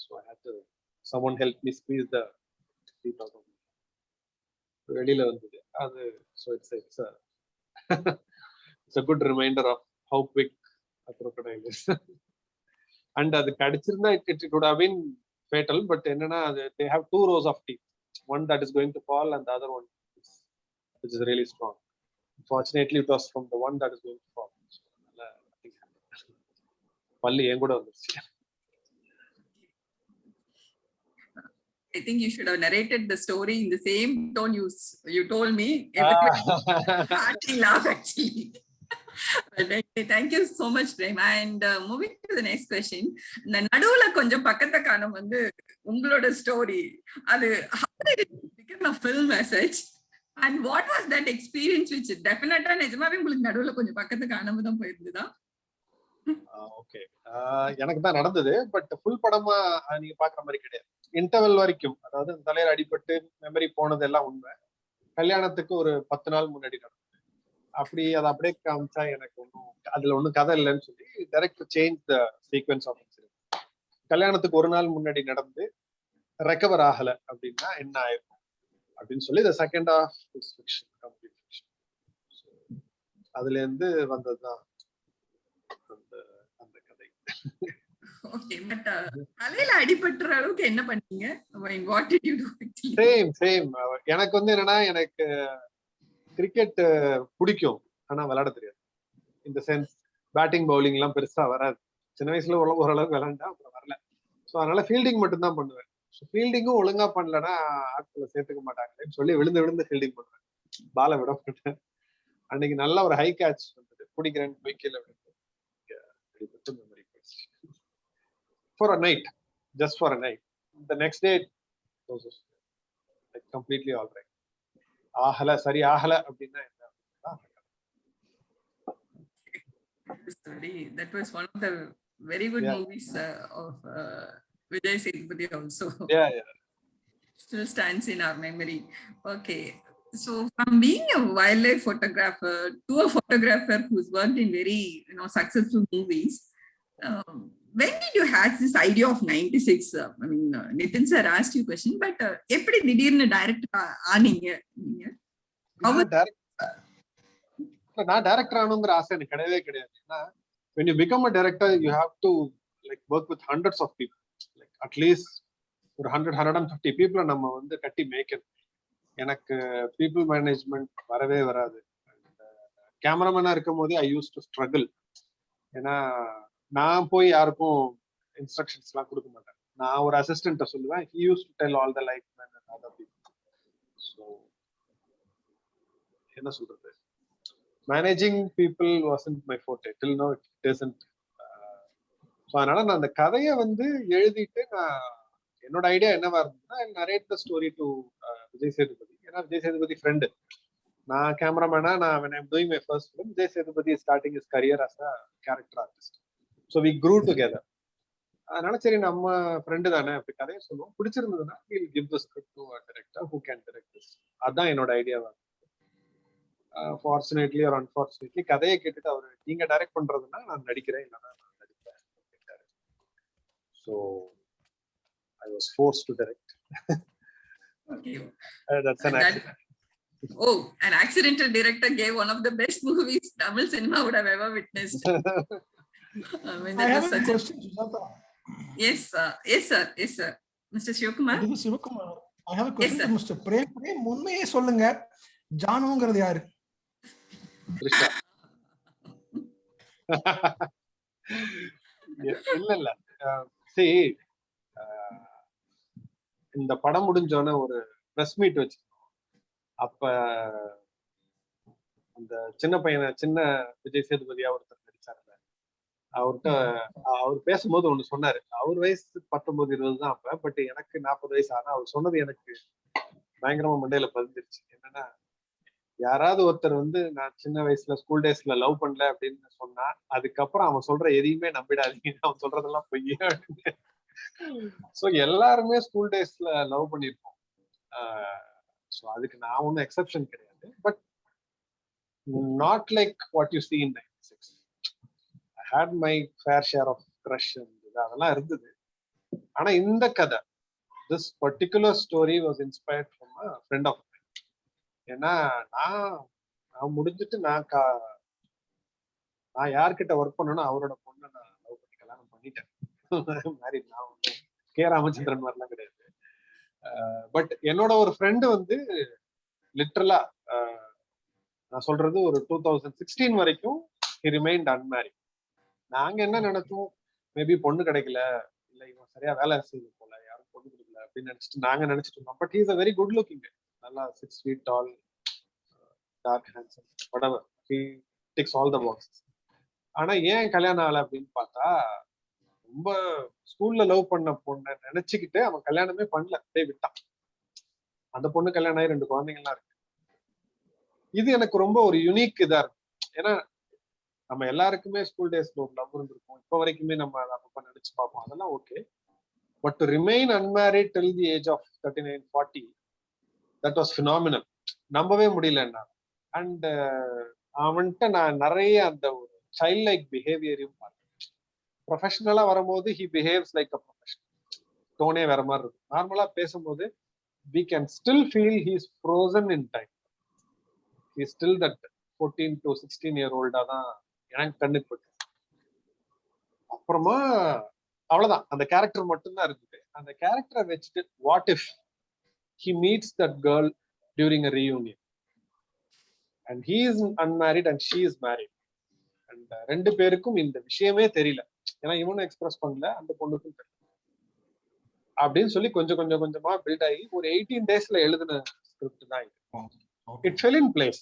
So I had to someone help me squeeze the teeth out of it. வெளியில வந்தது அது. So it's a good reminder of how quick a crocodile is. And அது கடிச்சிருந்தா it would have been fatal, but என்னன்னா they have 2 rows of teeth, one that is going to fall and the other one which is really strong. Fortunately it was from the one that is going to fall. பல்லு ஏன் கூட வந்துருச்சு. I think you should have narrated the story in the same tone you told me. Hearty laugh actually. But thank you so much, Prem. And moving to the next question, நடுவுல கொஞ்சம் பக்கத்தை காணும் வந்து உங்களோட ஸ்டோரி அது how did it become a film as such, and what was that experience which definitely நிஜமாவே உங்களுக்கு நடுவுல கொஞ்சம் பக்கத்தை காணாம தான் போயிருந்ததா? ஓகே, எனக்கு தான் நடந்தது. பட் ஃபுல் படமா நீங்க பாக்குற மாதிரி கிடையாது. இன்டர்வல் வரைக்கும், அதாவது தலையில அடிபட்டு மெமரி போனது எல்லாம் உண்மை. கல்யாணத்துக்கு ஒரு 10 நாள் முன்னாடி நடந்தது. அப்படி அதை அப்படியே காமிச்சா எனக்கு அதுல ஒன்றும் கதை இல்லைன்னு சொல்லி director change the sequence of incident. கல்யாணத்துக்கு ஒரு நாள் முன்னாடி நடந்து ரெக்கவர் ஆகல அப்படின்னா என்ன ஆயிருக்கும் அப்படின்னு சொல்லி the second of fiction, complete fiction. அதுல இருந்து வந்ததுதான் அந்த கதை. ஓகே, பட் தலையில அடிபட்டுற அளவுக்கு என்ன பண்ணீங்க? What did you to? Same எனக்கு வந்து என்னன்னா, எனக்கு கிரிக்கெட் பிடிக்கும், ஆனா விளையாட தெரியாது. இந்த சென்ஸ் பேட்டிங் பவுலிங் எல்லாம் பெருசா வராது. சின்ன வயசுல ஓரளவுக்கு விளையாண்டா, அப்புறம் வரல. ஸோ அதனால ஃபீல்டிங் மட்டும் தான் பண்ணுவேன். ஃபீல்டிங்கும் ஒழுங்கா பண்ணலன்னா ஆட்களை சேர்த்துக்க மாட்டாங்களேன்னு சொல்லி விழுந்து ஃபீல்டிங் பண்ணுவேன். பாலை விட மாட்டேன். அன்னைக்கு நல்ல ஒரு ஹை கேட்ச் வந்தது, பிடிக்கிறேன்னு போய் கீழே விழுந்து memory for a night, just for a night. The next day it was like completely all right. சரி ஆகல அப்படின்னா என்ன? That was one of the very good movies of Vijay Sethupathi also. Yeah. Still stands in our memory. Okay, so from being a wildlife photographer to a photographer who's worked in very successful movies, when did you have this idea of 96? I mean, Nitin sir asked you a question, but எப்படி திடீர்னு director ஆனீங்க நீங்க? நான் director ஆகணுங்கிற ஆசை எனக்கு கிடையவே கிடையாது. ஏன்னா when you become a director, you have to like work with hundreds of people, like at least ஒரு 150 people நம்ம வந்து கட்டி மேய்க்கணும். எனக்கு people management வரவே வராது. கேமராமேனா இருக்கும் போதே I used to struggle. ஏன்னா நான் போய் யாருக்கும் இன்ஸ்ட்ரக்ஷன்ஸ் எல்லாம் கொடுக்க மாட்டேன். நான் ஒரு அசிஸ்டன்ட்ட சொல்லுவேன். he used to tell all the lightsmen and other people. So என்ன சொல்றது, managing people wasn't my forte till now. It isn't. So அதனால நான் அந்த கதையை வந்து எழுதிட்டு, நான் என்னோட ஐடியா என்னவா இருந்ததுன்னா, I narrate the story to Vijay Sethupathi. ஏன்னா விஜய் சேதுபதி ஃப்ரெண்டு. நான் கேமராமேனா, நான் when I'm doing my first film, Vijay Sethupathi is starting his career as a character artist. So we grew together. அதனால சரி, நம்ம ஃப்ரெண்டு தானே, அப்படி கதையை சொல்லுவோம். பிடிச்சிருந்ததுன்னா we'll give the script to a director who can direct this. அதான் என்னோட ஐடியாவா. ஃபார்ச்சுனேட்லி ஆர் அன்ஃபார்ச்சுனேட்லி கதையை கேட்டுட்டு அவர் நீங்க டைரக்ட் பண்றதுன்னா நான் நடிக்கிறேன், இல்லைன்னா நான் நடிப்பேன். So I was forced to direct. Okay. That's an accident. Oh, an accidental director gave one of the best movies Tamil cinema would have ever witnessed. I mean, I have a question, Sujata. Yes, sir. Mr. Shivakumar? இது Sivakumar. I have a Yes, question sir. to Mr. Prem. Prem, உண்மையே சொல்லுங்க, ஜானுங்கிறது யாரு? த்ரிஷா. இல்ல see, இந்த படம் முடிஞ்சோன்னே ஒரு press meet வச்சு, அப்ப அந்த சின்ன பையனை, சின்ன விஜய் சேதுபதியா ஒருத்தர் நடிச்சாரு. அவர்கிட்ட அவர் பேசும்போது ஒண்ணு சொன்னாரு. அவர் வயசு 19-20 தான் அப்ப. பட் எனக்கு 40 வயசு. ஆனா அவர் சொன்னது எனக்கு பயங்கரமா மண்டையில பதிஞ்சிருச்சு. என்னன்னா, யாராவது ஒருத்தர் வந்து நான் சின்ன வயசுல ஸ்கூல் டேஸ்ல லவ் பண்ணல அப்படின்னு சொன்னா, அதுக்கப்புறம் அவன் சொல்ற எதையுமே நம்பிடாதீங்க, அவன் சொல்றதெல்லாம் பொய். சோ எல்லாருமே ஸ்கூல் டேஸ்ல லவ் பண்ணிருப்போம். சோ அதுக்கு நான் ஒன்னும் எக்ஸெப்ஷன் கிடையாது. But not like what you see in 96. I had my fair share of crush அதெல்லாம் இருந்தது. ஆனா இந்த கதை, this particular story was inspired from a friend of mine. ஏன்னா நான் முடிஞ்சிட்டு நான் யார்கிட்ட ஒர்க் பண்ணனோ அவரோட பொண்ணை நான் லவ் பண்ணி கல்யாணம் பண்ணிட்டேன். மேரிட். நான் வந்து கே ராமச்சந்திரன் மாதிரிலாம் கிடையாது. பட் என்னோட ஒரு ஃப்ரெண்டு வந்து லிட்டரலா நான் சொல்றது ஒரு 2016 வரைக்கும் he remained unmarried. நாங்க என்ன நினைச்சோம், மேபி பொண்ணு கிடைக்கல, இல்ல இவன் சரியா வேலை செய்யல போல, யாரும் பொண்ணு கொடுக்கல அப்படின்னு நினைச்சிட்டு நாங்க நினைச்சிட்டு இருந்தோம். But he's a very good looking, நல்லா 6 feet tall, dark handsome, whatever, he ticks all the boxes. ஆனா ஏன் கல்யாணம் ஆகல அப்படின்னு பார்த்தா, ரொம்ப ஸ்கூல்ல லவ் பண்ண பொண்ணை நினைச்சுக்கிட்டு அவன் கல்யாணமே பண்ணல, அப்படியே விட்டான். அந்த பொண்ணு கல்யாணம் ஆகி 2 குழந்தைங்கலாம் இருக்கு. இது எனக்கு ரொம்ப ஒரு யூனிக் இதா இருக்கு. ஏன்னா நம்ம எல்லாருக்குமே ஸ்கூல் டேஸ்ல ஒரு லவ் இருந்திருக்கும், இப்போ வரைக்குமே நம்ம அதை அப்பப்ப நினைச்சு பார்ப்போம், அதெல்லாம் okay. But to remain unmarried till the age of 39-40, that was phenomenal. நம்பவே முடியல என்ன. அண்ட் அவன்கிட்ட நான் நிறைய அந்த ஒரு சைல்ட் லைக் பிஹேவியரையும் பார்த்தேன். ப்ரொஃபஷனலா வரும்போது he behaves like a professional, டோனே வேற மாதிரி இருக்கும். நார்மலா பேசும்போது we can still feel he is frozen in time. He is still that 14 to 16 year old தான் எனக்கு கண்ணுக்கு பட்டு. அப்புறமா அவ்வளவுதான், அந்த கேரக்டர் மட்டும்தான் இருந்தது. அந்த கேரக்டரை வச்சுட்டு what if he meets that girl during a reunion and he is unmarried and she is married, and ரெண்டு பேருக்கும் இந்த விஷயமே தெரியல. ஏன்னா இவனும் எக்ஸ்பிரஸ் பண்ணல, அந்த பொண்ணுக்கும் தெரியல. அப்படின்னு சொல்லி கொஞ்சம் கொஞ்சமா பில்ட் ஆகி ஒரு 18 daysல எழுதின ஸ்கிரிப்ட் தான் இது. It fell in place.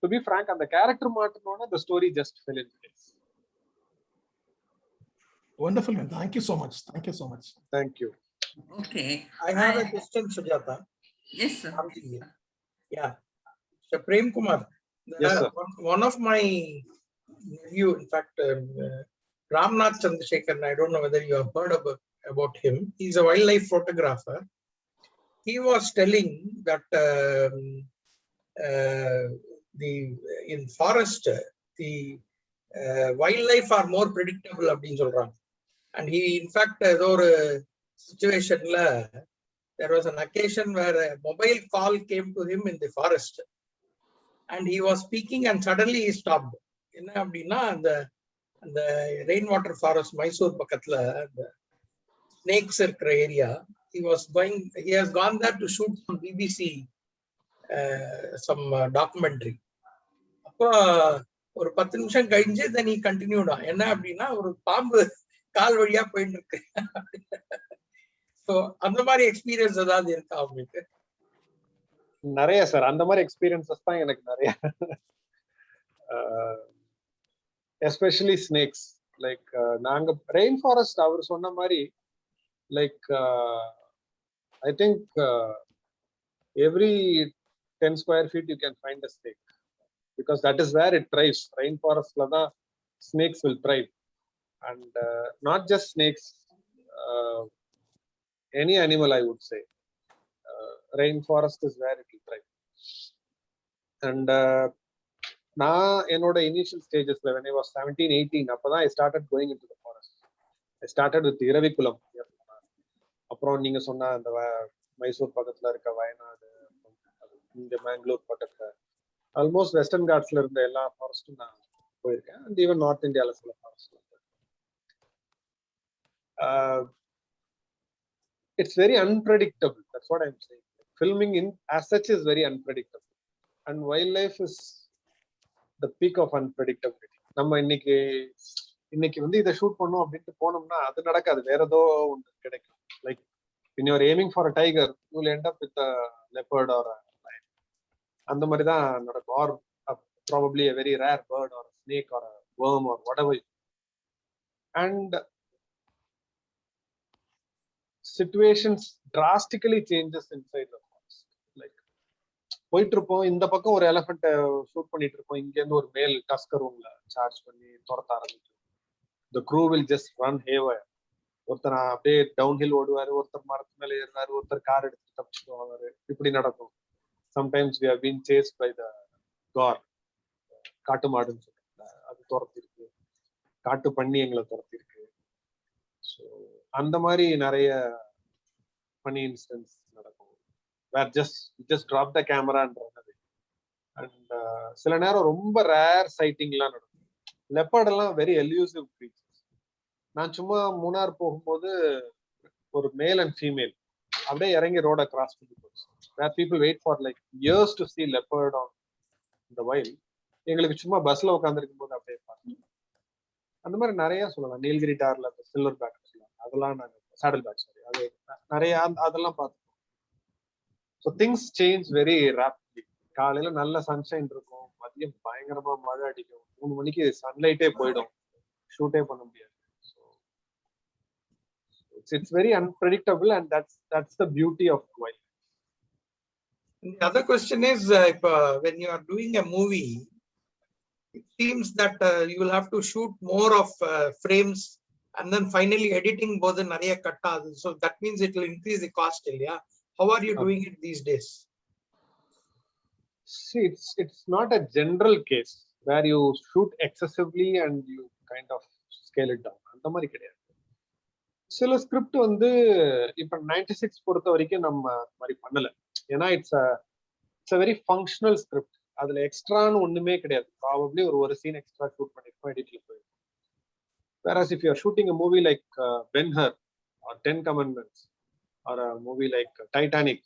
To be frank, அந்த character மாட்டனோட the story just fell in place. Wonderful, man. Thank you so much. Thank you so much. Thank you. Okay. I have a question, Sujata. Yes, sir. Yeah. Mr. Prem Kumar. Yes, sir. One of my nephew, in fact, Ramnath Chandrasekhar, I don't know whether you have heard about him. He's a wildlife photographer. He was telling that in forest, the wildlife are more predictable அப்படின்னு சொல்றாங்க. And he, in fact, ஏதோ ஒரு situationல there was an occasion where a mobile call came to him in the forest and he was speaking and suddenly he stopped. என்ன அப்படின்னா, அந்த rain water forest Mysore பக்கத்துல அந்த snakes இருக்கிற area, he has gone there to shoot some BBC some documentary. அப்போ ஒரு 10 நிமிஷம் கழிஞ்சு then he continued on. என்ன அப்படின்னா, ஒரு பாம்பு கால் வழியா போயிட்டு இருக்கு. ஸோ அந்த மாதிரி எக்ஸ்பீரியன்ஸ் ஏதாவது இருக்கா உங்களுக்கு? நிறைய சார், அந்த மாதிரி எக்ஸ்பீரியன்சஸ் தான் எனக்கு நிறைய. Especially snakes. லைக் நாங்க ரெயின் ஃபாரஸ்ட் அவர் சொன்ன மாதிரி, like I think every 10 square feet you can find a snake, because that is where it thrives. Rainforest la da snakes will thrive, and not just snakes, any animal I would say. Rainforest is where it will thrive. And நான் என்னோட initial ஸ்டேஜஸ்ல when I was 17-18 அப்பதான் I started going into the forest. I started with Eravikulam. அப்புறம் நீங்க சொன்ன அந்த மைசூர் பக்கத்துல இருக்க வயநாடு, இங்க மேங்களூர் பக்கத்துல, ஆல்மோஸ்ட் வெஸ்டர்ன் காட்ஸ்ல இருந்த எல்லா ஃபாரஸ்டும் நான் போயிருக்கேன். அண்ட் ஈவன் நார்த் இந்தியால சில forest. it's very unpredictable. That's what I'm saying. Filming in as such is very unpredictable, and wildlife is the peak of unpredictability. நம்ம இன்னைக்கு வந்து இதை ஷூட் பண்ணோம் அப்படின்ட்டு போனோம்னா அது நடக்காது, வேற ஏதோ ஒன்று கிடைக்கும். Like when you're aiming for a tiger, you will end up with a leopard or a lion. அந்த மாதிரி தான் நடக்கும், or probably a very rare bird or a snake or a worm or whatever. And situations drastically changes inside the forest. Like போயிட்டு இருப்போம், இந்த பக்கம் ஒரு எலிஃபென்ட்டை shoot பண்ணிட்டு இருப்போம், இங்க இருந்து ஒரு மேல் டஸ்கர் ரூம்ல சார்ஜ் பண்ணி துரத்த ஆரம்பிக்கும். The crew will just run haywire. ஒருத்தர் அப்படியே டவுன் ஹில் ஓடுவாரு, ஒருத்தர் மரத்து மேல ஏறுவாரு, ஒருத்தர் கார் எடுத்து தப்பிச்சுட்டு போவாரு. இப்படி நடக்கும். Sometimes we have been chased by the gaur, காட்டு மாடுன்னு சொல்றாங்க, அது துரத்திருக்கு. காட்டு பண்ணி எங்களை துரத்திருக்கு. ஸோ அந்த மாதிரி நிறைய ஃபனி இன்சிடென்ட்ஸ் நடக்கும். வேர் ஜஸ்ட் ட்ராப் த கேமரான்றது. அண்ட் சில நேரம் ரொம்ப ரேர் சைட்டிங்லாம் நடக்கும். லெப்பர்ட் எல்லாம் வெரி எல்யூசிவ் க்ரீச்சர்ஸ். நான் சும்மா மூணார் போகும்போது ஒரு மேல் அண்ட் ஃபீமேல் அப்படியே இறங்கி ரோட கிராஸ் பண்ணி போச்சு. Where people wait for like years to see leopard on the wild. எங்களுக்கு சும்மா பஸ்ல உட்காந்துருக்கும் போது அப்படியே பார்த்தோம். அந்த மாதிரி நிறைய சொல்லலாம். நீலகிரி டார்ல சில்வர் பேக் சொல்லலாம், அதெல்லாம் நாங்கள் சாடல் பேக் சாரி, அது நிறைய அதெல்லாம் பார்த்தோம். So things change very rapidly. காலையில நல்ல சன்ஷைன் இருக்கும், மதியம் பயங்கரமா மழை அடிக்கும், 3 மணிக்கு சன்லைட்டே போயிடும், ஷூட்டே பண்ண முடியாது. So it's very unpredictable, and that's the beauty of wild. The other question is, when you are doing a movie, it seems that you will have to shoot more of frames and then finally editing both nariya katta. So that means it will increase the cost. Yeah. How are you doing it these days? See, it's not a general case where you shoot excessively and you kind of scale it down. அந்த மாதிரி கிடையாது. சில script வந்து இப்ப 96 பொறுத்த வரைக்கும் நம்ம மாதிரி பண்ணல. ஏன்னா it's a very functional script. அதுல எக்ஸ்ட்ரான்னு ஒண்ணுமே கிடையாது. ப்ராபப்ளி ஒரு சீன் எக்ஸ்ட்ரா ஷூட் பண்ணிருக்கோம், எடிட்ல போயிருக்கோம். Whereas if you are shooting a movie like Ben-Hur or 10 Commandments or a movie like Titanic,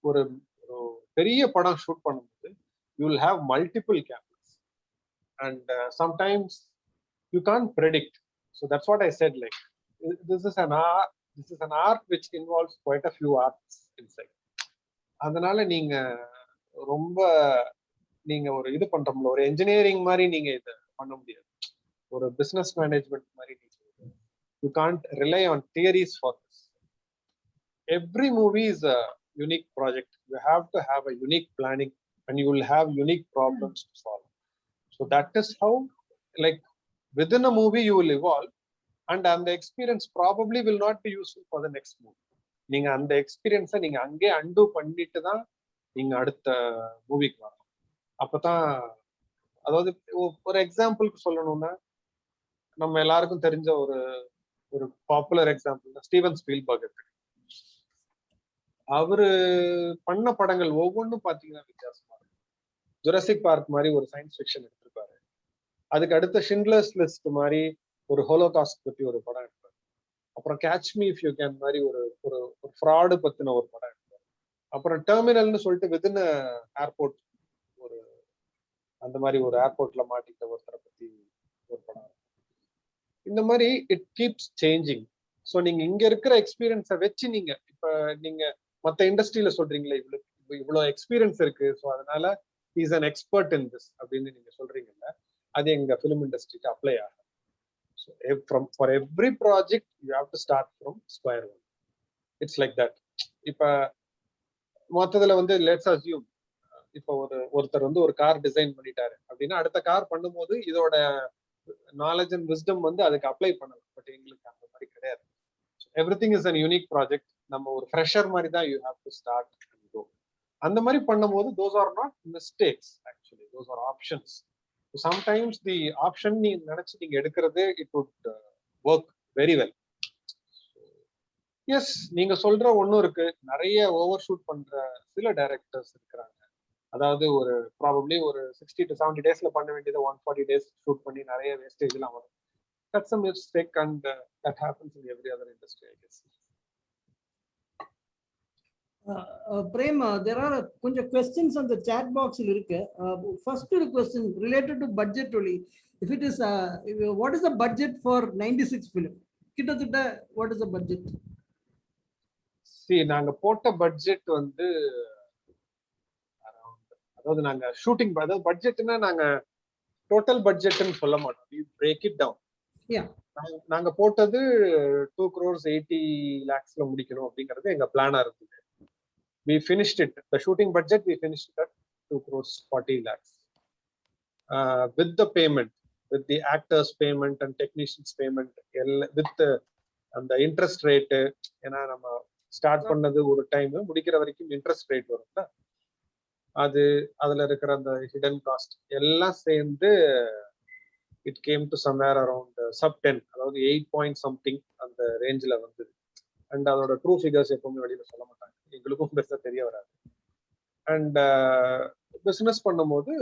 ஒரு பெரிய படம் ஷூட் பண்ணும்போது you will have multiple cameras, and sometimes you can't predict. So that's what I said, like this is an art which involves quite a few arts inside. அதனால நீங்க ஒரு இது பண்றோம்ல, ஒரு engineering மாதிரி நீங்க இதை பண்ண முடியாது, ஒரு பிசினஸ் மேனேஜ்மெண்ட் மாதிரி. You can't rely on theories for this. Every movie is a unique project. You have to have a unique planning and you will have unique problems to solve. So that is how, like within a movie you will evolve, and the experience probably will not be useful for the next movie. நீங்க அந்த எக்ஸ்பீரியன்ஸை நீங்க அங்கே undo பண்ணிட்டு தான் நீங்க அடுத்த மூவிக்கு வரணும். அப்பதான், அதாவது ஒரு எக்ஸாம்பிளுக்கு சொல்லணும்னா, நம்ம எல்லாருக்கும் தெரிஞ்ச ஒரு பாப்புலர் எக்ஸாம்பிள் ஸ்டீவன் ஸ்பீல்பர்க் இருக்கு. அவரு பண்ண படங்கள் ஒவ்வொன்றும் பாத்தீங்கன்னா வித்தியாசமா இருக்கும். ஜுராசிக் பார்க் மாதிரி ஒரு சயின்ஸ் ஃபிக்ஷன் எடுத்திருப்பாரு. அதுக்கு அடுத்த ஷிண்ட்லர்ஸ் லிஸ்ட் மாதிரி ஒரு ஹோலோகாஸ்ட் பத்தி ஒரு படம் எடுப்பாரு. அப்புறம் catch me if you can மாதிரி ஒரு ஃப்ராடு பத்தின ஒரு படம் எடுப்பாரு. அப்புறம் டெர்மினல்னு சொல்லிட்டு வித்தின் ஏர்போர்ட், ஒரு அந்த மாதிரி ஒரு ஏர்போர்ட்ல மாட்டிக்கிட்ட ஒருத்தரை பத்தி ஒரு படம். இந்த மாதிரி இட் கீப்ஸ் சேஞ்சிங். ஸோ நீங்க இங்க இருக்கிற எக்ஸ்பீரியன்ஸை வச்சு நீங்க மற்ற இண்டஸ்ட்ரியில சொல்றீங்களே, இவ்வளோ எக்ஸ்பீரியன்ஸ் இருக்கு, ஸோ அதனால is an expert in this அப்படின்னு நீங்க சொல்றீங்கல்ல, அது எங்க ஃபிலிம் இண்டஸ்ட்ரிக்கு அப்ளை ஆகும். So for every project you have to start from square one. It's like that. இப்ப மொத்தத்துல வந்து லெட்ஸ் அஸ்யூம், இப்போ ஒருத்தர் வந்து ஒரு கார் டிசைன் பண்ணிட்டாரு அப்படின்னா, அடுத்த கார் பண்ணும்போது இதோட நாலேஜ் அண்ட் விஸ்டம் வந்து அதுக்கு அப்ளை பண்ணலாம். பட் எங்களுக்கு அந்த மாதிரி கிடையாது. Everything is an unique project. நம்ம ஒரு ஃப்ரெஷர் மாதிரி தான் you have to start and go. அந்த மாதிரி பண்ணும்போது those are not mistakes, actually those are options. Sometimes the option நீங்க நினைச்சு நீங்க எடுக்கிறது it would work very well. Yes, நீங்க சொல்ற ஒன்னும் இருக்கு. நிறைய ஓவர் ஷூட் பண்ற சில டைரக்டர்ஸ் இருக்கிறாங்க. அதாவது ஒரு ப்ராபப்ளி ஒரு 60 to 70 டேஸ்ல பண்ண வேண்டியதை 140 days ஷூட் பண்ணி நிறைய வேஸ்டேஜ் எல்லாம் வரும். That's a mistake, and that happens in every other industry, I guess. Prem, there are கொஞ்சம் questions on the chat box ல இருக்கு. First question related to budget only. If it is what is the budget for 96 film? கிட்டத்தட்ட what is the budget? See, நாங்க போட்ட budget வந்து அதாவது நாங்க shooting அதாவது பட்ஜெட்னா நாங்க டோட்டல் பட்ஜெட்னு சொல்ல மாட்டோம். we break it down. Yeah. நாங்க போட்டது 2 crores 80 lakhsல முடிக்கணும் அப்படிங்கிறது எங்க பிளானா இருந்தது. We finished it. The shooting budget we finished it at 2 crores 40 lakhs. With the payment, with the actors payment and technicians payment, with the interest rate, ஏன்னா நம்ம start பண்ணது ஒரு டைம் முடிக்கிற வரைக்கும் இன்ட்ரெஸ்ட் ரேட் வரும்ல, அது அதுல இருக்கிற அந்த ஹிடன் காஸ்ட் எல்லாம் சேர்ந்து it came to somewhere around sub 10, அதாவது 8 point something அந்த ரேஞ்சில் வந்தது. அண்ட் அதோட ட்ரூ ஃபிகர்ஸ் எப்பவுமே வெளியில சொல்ல மாட்டாங்க, எங்களுக்கும் பெருசா தெரிய வராது. அண்ட் பிசினஸ் பண்ணும்போது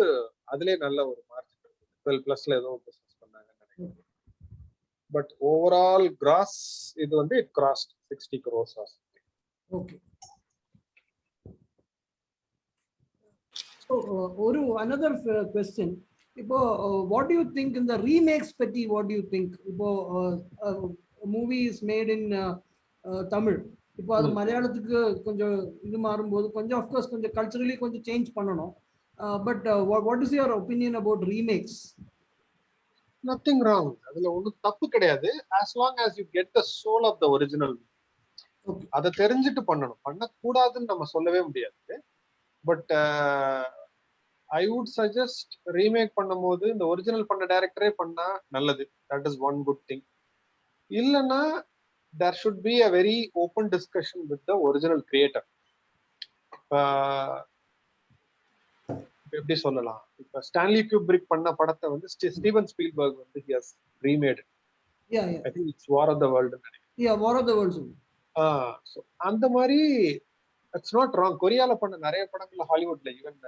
அதுலேயே நல்ல ஒரு மார்ஜின் 12+ ஏதோ பிசினஸ் பண்ணாங்கன்னு நினைக்கிறேன். பட் ஓவரால் கிராஸ் இது வந்து it crossed 60 crores. Okay. So another question. இப்போ what do you think in the remakes பத்தி? What do you think? இப்போ movie is made in Tamil. இப்போ அது மலையாளத்துக்கு கொஞ்சம் இது மாறும்போது கொஞ்சம் of course கொஞ்சம் கல்ச்சரலி கொஞ்சம் சேஞ்ச் பண்ணணும். But what is your opinion about remakes? Nothing wrong. அதுல ஒன்றும் தப்பு கிடையாது. As long as you get the soul of the original. அதை தெரிஞ்சுட்டு பண்ணணும், பண்ணக்கூடாதுன்னு நம்ம சொல்லவே முடியாது. But I would suggest remake பண்ணும்போது இந்த ஒரிஜினல் பண்ண டைரக்டரே பண்ணா நல்லது. That is one good thing. இல்லைன்னா there should be a very open discussion with the original creator. எப்படி சொல்லலாம், இப்ப ஸ்டான்லி கியூப்ரிக் பண்ண படத்தை வந்து ஸ்டீவன் ஸ்பீல்பர்க் வந்து he has remade it. Yeah. I think it's War of the World. Yeah, War of the World. So அந்த மாதிரி it's not wrong. கொரியால பண்ண நிறைய படங்கள்ல ஹாலிவுட்ல ஈவன்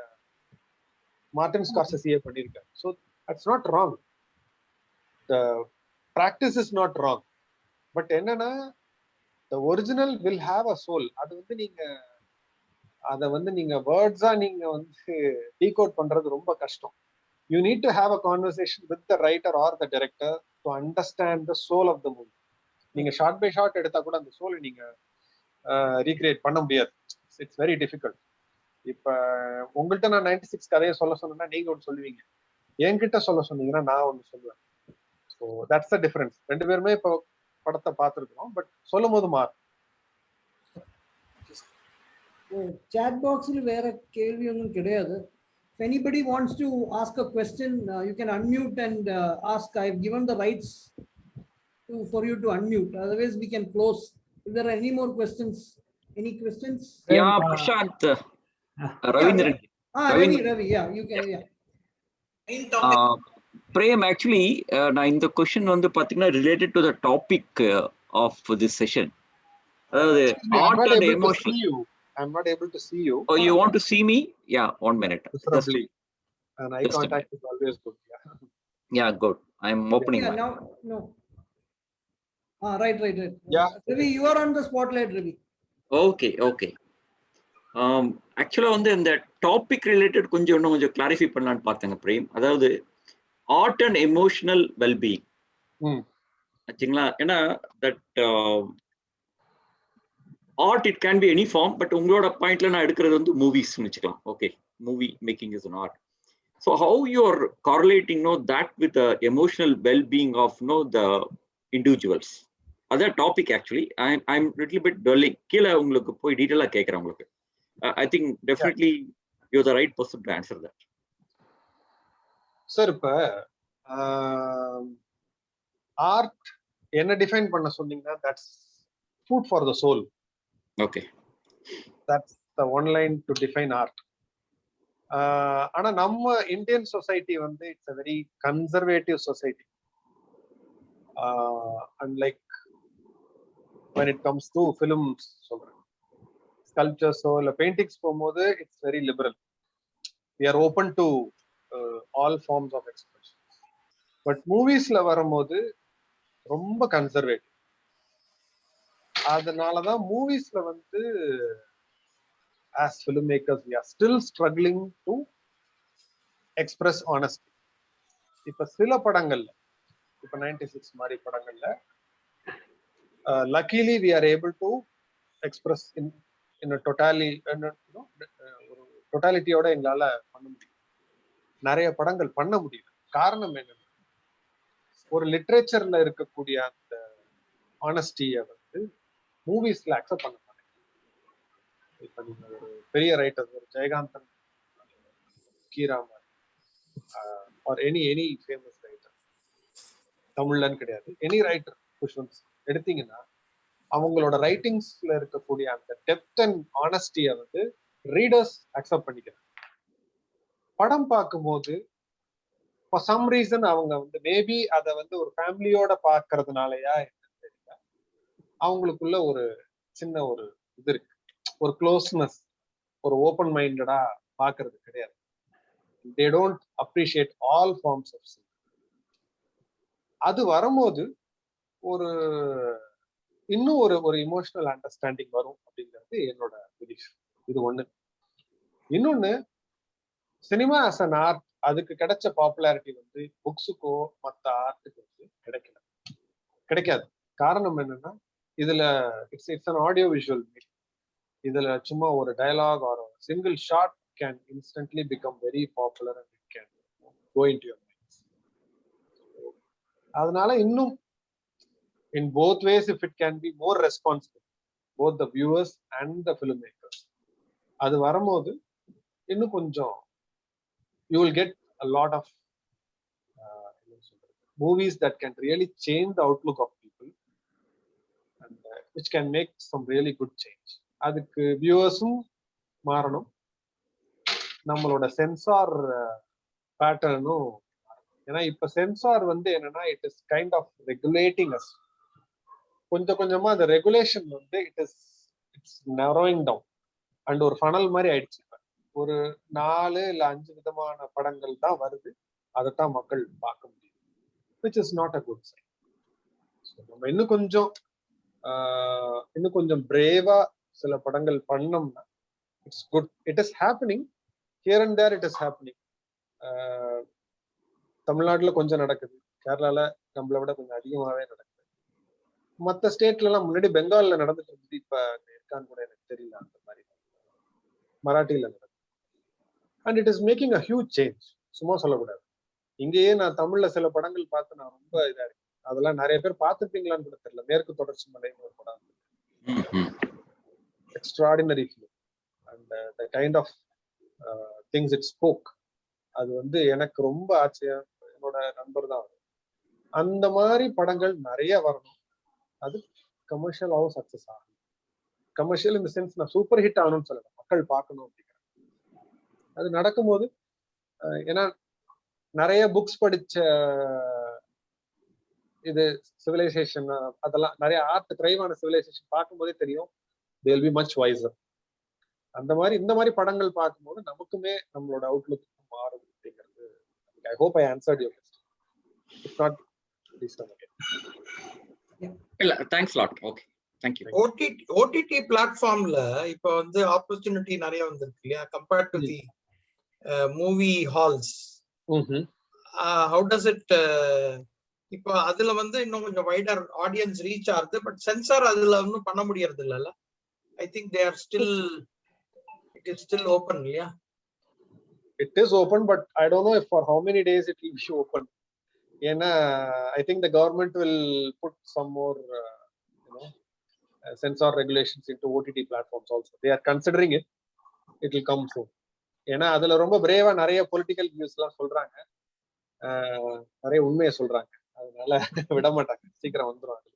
மார்டின் ஸ்கார்செஸியே பண்ணியிருக்காரு. So that's not wrong. The practice is not wrong. But என்னன்னா the original will have a soul. அது வந்து அதை வந்து நீங்க வேர்ட்ஸா நீங்க வந்து டீகோட் பண்றது ரொம்ப கஷ்டம். You need to have a conversation with the writer or the director to understand the soul of the movie. நீங்க ஷார்ட் பை ஷார்ட் எடுத்தா கூட அந்த சோலை நீங்க ரீக்ரியேட் பண்ண முடியாது. It's very difficult. இப்ப உங்கள்கிட்ட நான் 96 கதையை சொல்ல சொன்னா நீங்க ஒன்று சொல்லுவீங்க, என்கிட்ட சொல்ல சொன்னீங்கன்னா நான் ஒன்று சொல்லுவேன். So that's the difference. ரெண்டு பேருமே இப்போ படத்தை பார்த்துருக்கோம், பட் சொல்லும் போது மாறும். Chat box ல வேற கேள்வி ஒன்றும் கிடையாது. If anybody wants to ask a question, you can unmute and ask. I've given the rights for you to unmute. Otherwise, we can close. If there are any more questions, any questions? Yeah, Prashant. Ravindran. Ravi. Yeah, you can. Yeah. Prem, actually, நான் இந்த question வந்து பாத்தீங்கன்னா related to the topic of this session. அதாவது art and emotion. I'm not able to see you. Oh, you want to see me? Yeah, 1 minute. Preferably. And eye contact is always good. Yeah, good. I'm opening. Yeah, now, no. Right. Yeah. Ravi, you are on the spotlight, Ravi. Okay. ஆக்சுவலா வந்து இந்த topic related கொஞ்சம் clarify பண்ணலான்னு பார்த்தேங்க frame. அதாவது art and emotional wellbeing ஆச்சுங்களா. ஏன்னா that art it can be any form, but உங்களோட பாயிண்ட்ல நான் எடுக்கிறது வந்து மூவிஸ்ன்னு வச்சுக்கலாம். Okay, movie making is an art. So how you are correlating that with the emotional well-being of the individuals? Other topic actually I'm little bit dwelling. கீழ உங்களுக்கு போய் டீடைலா கேக்குறேன் உங்களுக்கு. I think definitely you're the right person to answer that. Sir, இப்ப art என்ன define பண்ண சொன்னீங்கன்னா that's food for the soul. Okay, that's the one line to define art. ஆனா நம்ம இந்தியன் சொசைட்டி வந்து it's a very conservative society. Unlike when it comes to films, சொல்றேன், ஸ்கல்ப்சர்ஸோ இல்லை paintings போகும்போது it's very liberal. we are open to all forms of expression. But மூவிஸ்ல வரும்போது ரொம்ப conservative. அதனாலதான் மூவிஸ்ல வந்து as filmmakers we are still struggling to express honesty. இப்ப சில படங்கள்ல, இப்ப 96 மாதிரி படங்கள்ல luckily we are able to express in a ஒரு டோட்டாலிட்டியோட எங்களால பண்ண முடியும். நிறைய படங்கள் பண்ண முடியும். காரணம் என்னன்னா, ஒரு லிட்ரேச்சர்ல இருக்கக்கூடிய அந்த ஆனஸ்டியை வந்து மூவிஸ்ல அக்செப்ட் பண்ண மாட்டேங்க. இப்ப நீங்க ஒரு பெரிய ரைட்டர், ஒரு ஜெயகாந்தன், கீராமர் ஆர் எனி ஃபேமஸ் ரைட்டர், தமிழ்லன்னு கிடையாது, எனி ரைட்டர் குஷ்வந்த் எடுத்தீங்கன்னா அவங்களோட ரைட்டிங்ஸ்ல இருக்கக்கூடிய அந்த டெப்த் அண்ட் ஆனஸ்டியை வந்து ரீடர்ஸ் அக்செப்ட் பண்ணிக்கிறாங்க. படம் பார்க்கும்போது ஃபார் சம் ரீசன் அவங்க வந்து மேபி அதை வந்து ஒரு ஃபேமிலியோட பார்க்கறதுனாலயா என்னன்னு தெரியல, அவங்களுக்குள்ள ஒரு சின்ன ஒரு இது இருக்கு, ஒரு க்ளோஸ்னஸ், ஒரு ஓப்பன் மைண்டடா பார்க்கறது கிடையாது. They don't appreciate all forms of cinema. அது வரும்போது ஒரு இன்னும் ஒரு இமோஷனல் அண்டர்ஸ்டாண்டிங் வரும் அப்படிங்கிறது என்னோட பிலீஃப். இது ஒண்ணு. இன்னொன்னு, சினிமா ஆஸ் அன் ஆர்ட் அதுக்கு கிடைச்ச பாப்புலாரிட்டி வந்து புக்ஸுக்கோ மற்ற ஆர்ட்டுக்கு வந்து கிடைக்காது. காரணம் என்னன்னா, இதுல it's an audio visual medium. இதுல சும்மா ஒரு dialogue or single shot can instantly become very popular and it can go into your minds. அதனால இன்னும் in both ways, if it can be more responsible, both the viewers and the filmmakers, அது வரும்போது இன்னும் கொஞ்சம் you will get a lot of movies that can really change the outlook of people and which can make some really good change. அதுக்கு வியூவர்ஸும் மாறணும், நம்மளோட sensor பேட்டர்னும். ஏன்னா இப்ப censor வந்து என்னன்னா, it is kind of regulating us. கொஞ்சம் கொஞ்சமா அந்த ரெகுலேஷன் வந்து இட்ஸ் நரோயிங் டவுன் அண்ட் ஒரு ஃபனல் மாதிரி ஆயிடுச்சு. ஒரு 4 இல்ல 5 விதமான படங்கள் தான் வருது, அதைத்தான் மக்கள் பார்க்க முடியும், which is not a good sign. நம்ம இன்னும் கொஞ்சம் பிரேவா சில படங்கள் பண்ணோம்னா it's good. It is happening here and there, it is happening. தமிழ்நாட்டுல கொஞ்சம் நடக்குது, கேரளால நம்மளை விட கொஞ்சம் அதிகமாவே நடக்குது. மற்ற ஸ்டேட்ல எல்லாம் முன்னாடி பெங்கால்ல நடந்துட்டு இருந்தது, இப்ப இருக்கான்னு கூட எனக்கு தெரியல. அந்த மாதிரி மராட்டியில நடக்குது. And it is making a huge change. சும்மா சொல்லக்கூடாது. இங்கேயே நான் தமிழ்ல சில படங்கள் பார்த்து நான் ரொம்ப இதா இருக்கு. அதெல்லாம் நிறைய பேர் பார்த்துருப்பீங்களான்னு கூட தெரியல. மேற்கு தொடர்ச்சி மலைன்னு ஒரு படம், extraordinary film and the kind of things it spoke. அது வந்து எனக்கு ரொம்ப ஆச்சரியம். என்னோட நண்பர் தான். அந்த மாதிரி படங்கள் நிறைய வரணும். அது கமர்ஷியலாகவும் சக்சஸ் ஆகும். கமர்ஷியல் இந்த சென்ஸ் நான் சூப்பர் ஹிட் ஆகணும்னு சொல்லல, மக்கள் பார்க்கணும் அப்படிங்கிறேன். அது நடக்கும்போது ஏன்னா நிறைய புக்ஸ் படிச்ச இது சிவிலைசேஷன், அதெல்லாம் நிறைய ஆர்ட் கிரைவான சிவிலைசேஷன் பார்க்கும்போதே தெரியும், they will be much wiser. அந்த மாதிரி இந்த மாதிரி படங்கள் பார்க்கும்போது நமக்குமே நம்மளோட அவுட்லுக் மாறும் அப்படிங்கிறது. I hope I answered your question. If not, please come again. இல்ல, thanks lot. Okay, thank you. OTT பிளாட்ஃபார்ம்ல இப்ப வந்து ஆப்பர்ச்சுனிட்டி நிறைய வந்திருக்கு இல்லையா, compared to the movie halls. How does it, இப்போ அதுல வந்து இன்னும் கொஞ்சம் வைடர் ஆடியன்ஸ் ரீச் ஆகுது, பட் சென்சார் அதுல ஒன்றும் பண்ண முடியறது இல்லைல்ல. I think they are still, it is still open இல்லையா? It is open, but I don't know if for how many days it will be open. ஏன்னா I think the government will put some more censor regulations into OTT platforms also. They are considering it. It will come soon. ஏன்னா அதுல ரொம்ப பிரேவா நிறைய political views எல்லாம் சொல்றாங்க, நிறைய உண்மையை சொல்றாங்க. அதனால விட மாட்டாங்க, சீக்கிரம் வந்துடும்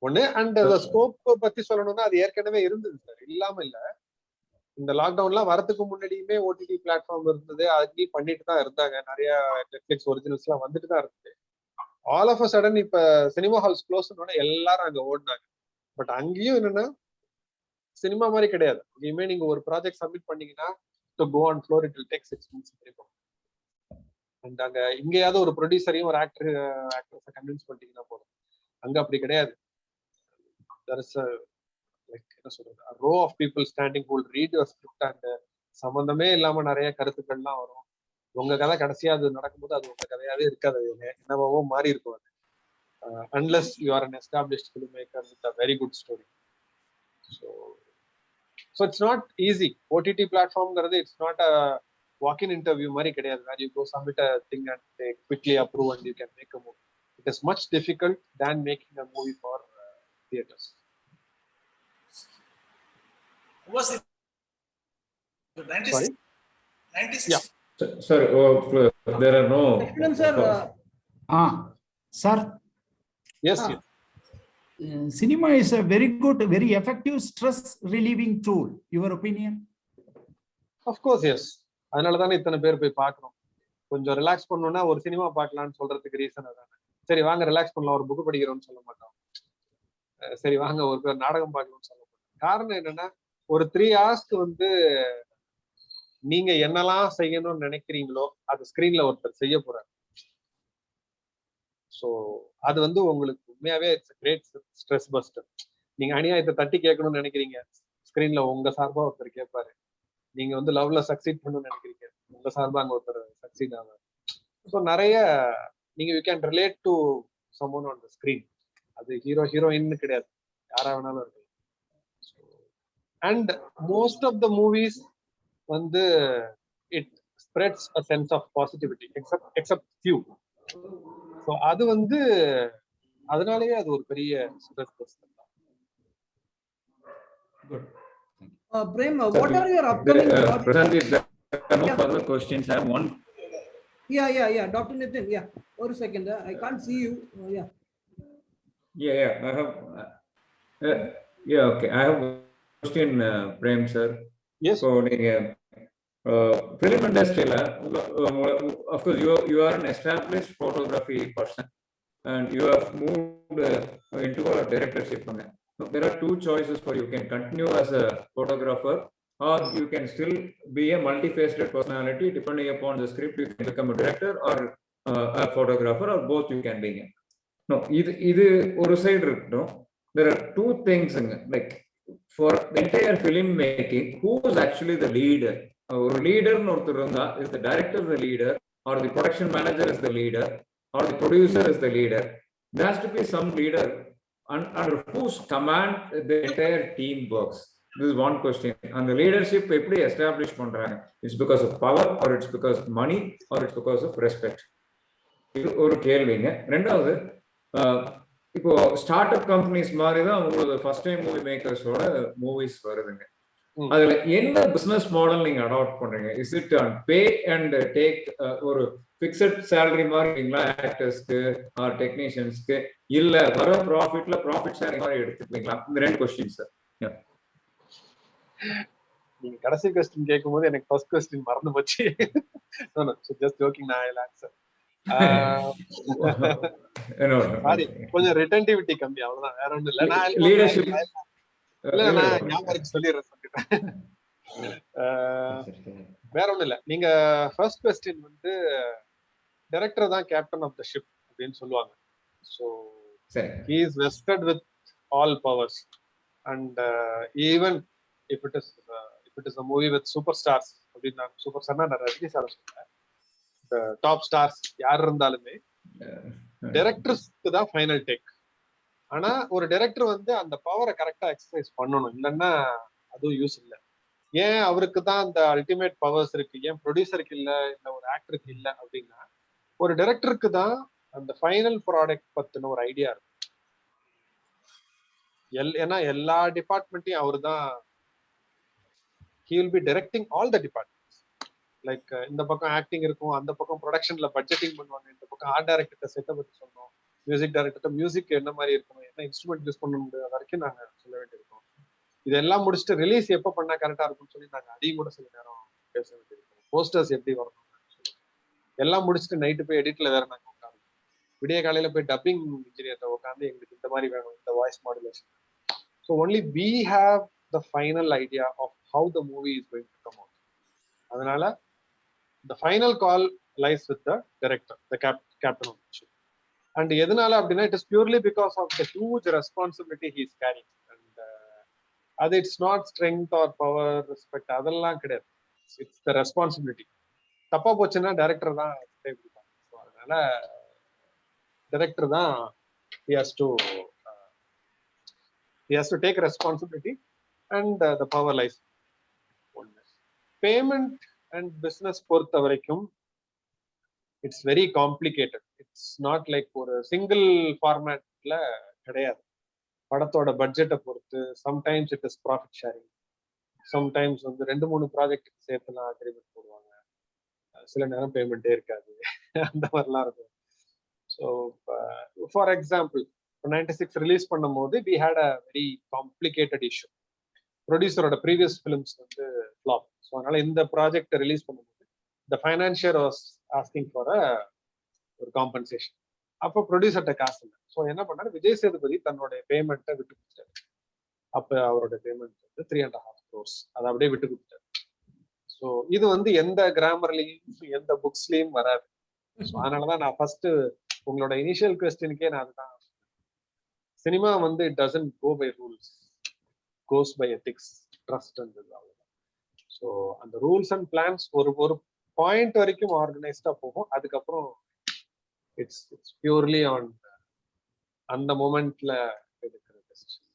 ஒண்ணு. அண்ட் ஸ்கோப் பத்தி சொல்லணும்னா அது ஏற்கனவே இருந்தது சார், இல்லாம இல்ல. இந்த லாக்டவுன்லாம் வரதுக்கு முன்னாடியுமே ஓடிடி பிளாட்ஃபார்ம் இருந்தது, அங்கேயும் பண்ணிட்டு தான் இருந்தாங்க. நிறைய நெட்ஃபிளிக்ஸ் ஒரிஜினல்ஸ் எல்லாம் வந்துட்டு தான் இருந்தது. ஆல் ஆஃப் அ சடன் இப்ப சினிமா ஹால்ஸ் க்ளோஸ் எல்லாரும் அங்க ஓடினாங்க. பட் அங்கேயும் என்னன்னா சினிமா மாதிரி கிடையாது. இனிமே நீங்க ஒரு ப்ராஜெக்ட் சப்மிட் பண்ணீங்கன்னா to go on floor it will take 6 months. And அங்க இங்கேயாவது ஒரு ப்ரொடியூசரையும் ஒரு ஆக்ட்ரஸை கன்வின்ஸ் பண்ணிட்டீங்கன்னா போதும். அங்க அப்படி கிடையாது. லைக் என்ன சொல்றது, row of people standing who'll read your script and சம்பந்தமே இல்லாம நிறைய கருத்துக்கள்லாம் வரும். உங்க கதை கடைசியா அது நடக்கும்போது அது உங்க கதையாவே இருக்காது, என்னவோ மாறி இருக்கும் அது. Unless you are an established filmmaker with a very good story. So it's not easy. OTT platform, it's not a walk-in interview mari kediyadu where you go submit a thing and they quickly approve and you can make a movie. It is much difficult than making a movie for theaters. Was it 96? Sorry? 96? Yeah. Sorry, there are no. Sir, sir. Yes, yes. Cinema is a very good, very effective stress relieving tool. Your opinion? Of course, yes. அதனால தானே இத்தனை பேர் போய் பார்க்கணும். கொஞ்சம் relax பண்ணணும்னா ஒரு cinema பார்க்கலாம்னு சொல்றதுக்கு ரீசன் அதானே. சரி வாங்க ரிலாக்ஸ் பண்ணலாம், ஒரு புக் படிக்கிறோம்னு சொல்ல மாட்டோம். சரி வாங்க ஒரு நாடகம் பார்க்கணும்னு சொல்ல மாட்டோம். காரணம் என்னன்னா, ஒரு 3 ஹவர்ஸ்க்கு நீங்க என்னெல்லாம் செய்யணும்னு நினைக்கிறீங்களோ அது ஸ்கிரீன்ல ஒருத்தர் செய்ய போறாரு. ஸோ அது உங்களுக்கு உண்மையாவே இட்ஸ் கிரேட் ஸ்ட்ரெஸ் பஸ்டர். நீங்க அநியாயத்தை தட்டி கேட்கணும்னு நினைக்கிறீங்க, ஸ்கிரீன்ல உங்க சார்பா ஒருத்தர் கேட்பாரு. நீங்க லவ்ல சக்சீட் பண்ணணும்னு நினைக்கிறீங்க, உங்க சார்பா அங்க ஒருத்தர் சக்சீட் ஆவாரு. ஸோ நிறைய நீங்க you can relate to someone on the screen. அது ஹீரோயின் கிடையாது, யாரா வேணாலும் இருக்கு. And most of the movies it spreads a sense of positivity except few. So அது அதனாலேயே அது ஒரு பெரிய ஸ்ட்ரெஸ் பஸ்டர் தான். Good. Prem, what are your upcoming projects? Prasanjit, there are no further questions. I have one. Yeah. Dr. Nitin, yeah. One second, I can't see you. Yeah. I have. Okay. I have a question, Prem sir. Yes. So, film industry, of course, you are an established photography person, and you have moved into a directorship. So there are 2 choices for you. You can continue as a photographer, or you can still be a multifaceted personality. Depending upon the script, you can become a director or a photographer, or both you can be. No, இது ஒரு side இருக்கு. There are 2 things like for the entire film making, who is actually the leader? ஒரு லீடர்னு ஒருத்தர் இருந்தா, is the director the leader, or the production manager is the leader, or the producer is the leader? There has to be some leader under whose command the entire team works. This is one question. And the leadership எப்படி establish பண்றாங்க? It's because of power, or it's because of money, or it's because of respect? இது ஒரு கேள்விங்க. ரெண்டாவது, இப்போ start up companies மாதிரி தான் உங்களோட ஃபர்ஸ்ட் டைம் மூவி மேக்கர்ஸோட மூவிஸ் வருதுங்க. அதுல என்ன பிசினஸ் மாடல் நீங்க அடாப்ட் பண்றீங்க? Is it on pay and take, ஒரு பிக்ஸட் சேலரி மாதிரிங்களா ஆக்டர்ஸ்க்கு ஆர் டெக்னீஷியன்ஸ்க்கு, இல்ல வர ப்ராஃபிட்ல ப்ராஃபிட் ஷேரிங் மாதிரி எடுத்துப்பீங்களா? இந்த 2 கொஸ்டின் சார். நீங்க கடைசி கொஸ்டின் கேட்கும்போது எனக்கு ஃபர்ஸ்ட் கொஸ்டின் மறந்து போச்சு. ஜஸ்ட் ஜோக்கிங், நான் ஐ ஆன்சர். சாரி, கொஞ்சம் ரிட்டன்டிவிட்டி கம்மி, அவ்வளவுதான், வேற ஒண்ணும் இல்ல. நான் லீடர்ஷிப் நான் ஞாபகம் சொல்லிடுறேன். வேற ஒண்ணும் இல்ல. நீங்க ஃபர்ஸ்ட் கொஸ்டின் டைரக்டர் தான் கேப்டன் ஆஃப் த ஷிப் அப்படின்னு சொல்லுவாங்க. So he is vested with all powers, and even if it is a movie with superstars, அப்படின்னா சூப்பர் ஸ்டார்னா நான் ரஜினி சார் சொல்றேன், டாப் ஸ்டார்ஸ் யார் இருந்தாலுமே டைரக்டர்ஸ்க்கு தான் ஃபைனல் டேக். ஆனா ஒரு டைரக்டர் அந்த பவரை கரெக்டா எக்ஸசைஸ் பண்ணணும், இல்லைன்னா அதுவும் யூஸ் இல்லை. ஏன் அவருக்கு தான் அந்த அல்டிமேட் பவர்ஸ் இருக்கு, ஏன் ப்ரொடியூசருக்கு இல்ல ஒரு ஆக்டருக்கு இல்ல அப்படின்னா, ஒரு டைரக்டருக்கு தான் அந்த ஃபைனல் ப்ராடக்ட் பத்தின ஒரு ஐடியா இருக்கு. ஏன்னா எல்லா டிபார்ட்மெண்ட்டையும் அவரு தான், he will be directing all the departments. Like இந்த பக்கம் ஆக்டிங் இருக்கும், அந்த பக்கம் ப்ரொடக்ஷன்ல பட்ஜெட்டிங் பண்ணுவாங்க, இந்த பக்கம் ஆர்ட் டைரக்டர் செட்டப் பத்தி சொல்லணும், மியூசிக் டைரக்டர் மியூசிக் என்ன மாதிரி இருக்கணும், என்ன இன்ஸ்ட்ருமெண்ட் யூஸ் பண்ணணும் வரைக்கும் நாங்க சொல்ல வேண்டியிருக்கோம். இதெல்லாம் முடிச்சுட்டு ரிலீஸ் எப்போ பண்ணா கரெக்டா இருக்கும்னு சொல்லி நாங்க அதையும் கூட சில நேரம் பேச வேண்டியிருக்கோம். போஸ்டர்ஸ் எப்படி வரணும் எல்லாம் முடிச்சுட்டு நைட்டு போய் எடிட்ல வேற நாங்க உட்காந்து, விடிய காலையில போய் டப்பிங் இன்ஜினியர்ட்ட உட்காந்து எங்களுக்கு இந்த மாதிரி வேணும், இந்த voice modulation. So only we have the final idea of how the movie is going to come out. அதனால the final call lies with the director, the captain of the ship. And எதனால அப்படின்னா, it is purely because of the huge responsibility he is carrying. And அது it's not strength or power respect அதெல்லாம் கிடையாது. It's the responsibility. தப்பா போச்சுன்னா director தான் பிடிப்பாங்க. So அதனால டைரக்டர் தான் he has to take responsibility and the power lies. Payment and business பொறுத்த வரைக்கும் it's very complicated. It's not like ஒரு சிங்கிள் ஃபார்மேட்ல கிடையாது. படத்தோட பட்ஜெட்டை பொறுத்து sometimes it is profit sharing, sometimes வந்து 2-3 ப்ராஜெக்ட் சேர்த்துலாம் அக்ரிமெண்ட் போடுவாங்க, சில நேரம் பேமெண்ட்டே இருக்காது, அந்த மாதிரிலாம் இருக்கும். ஸோ ஃபார் எக்ஸாம்பிள் 96 ரிலீஸ் பண்ணும் போது we had a very complicated issue. ப்ரொடியூசரோட ப்ரீவியஸ் ஃபிலிம்ஸ் வந்து ஃப்ளாப். ஸோ அதனால இந்த ப்ராஜெக்ட் ரிலீஸ் பண்ணும்போது the financier was asking for ஒரு காம்பன்சேஷன். அப்போ ப்ரொடியூசர்கிட்ட காசு இல்லை. ஸோ என்ன பண்ணாரு, விஜய் சேதுபதி தன்னுடைய பேமெண்ட்டை விட்டு கொடுத்தாரு. அப்போ அவரோட பேமெண்ட் வந்து 3.5 crores அதை அப்படியே விட்டு கொடுத்தாரு. ஸோ இது வந்து எந்த கிராமர்லையும் எந்த புக்ஸ்லயும் வராது. ஸோ அதனாலதான் நான் ஃபர்ஸ்ட் உங்களோட இனிஷியல் கொஸ்டினுக்கே நான் அதுதான், சினிமா வந்து it doesn't go by rules, goes by ethics, trust and அவ்வளவுதான். ஸோ அந்த ரூல்ஸ் அண்ட் பிளான்ஸ் ஒரு பாயிண்ட் வரைக்கும் ஆர்கனைஸ்டா போகும். அதுக்கப்புறம் இட்ஸ் பியூர்லி ஆன் அந்த மொமெண்ட்ல எடுக்கிற டெசிஷன்.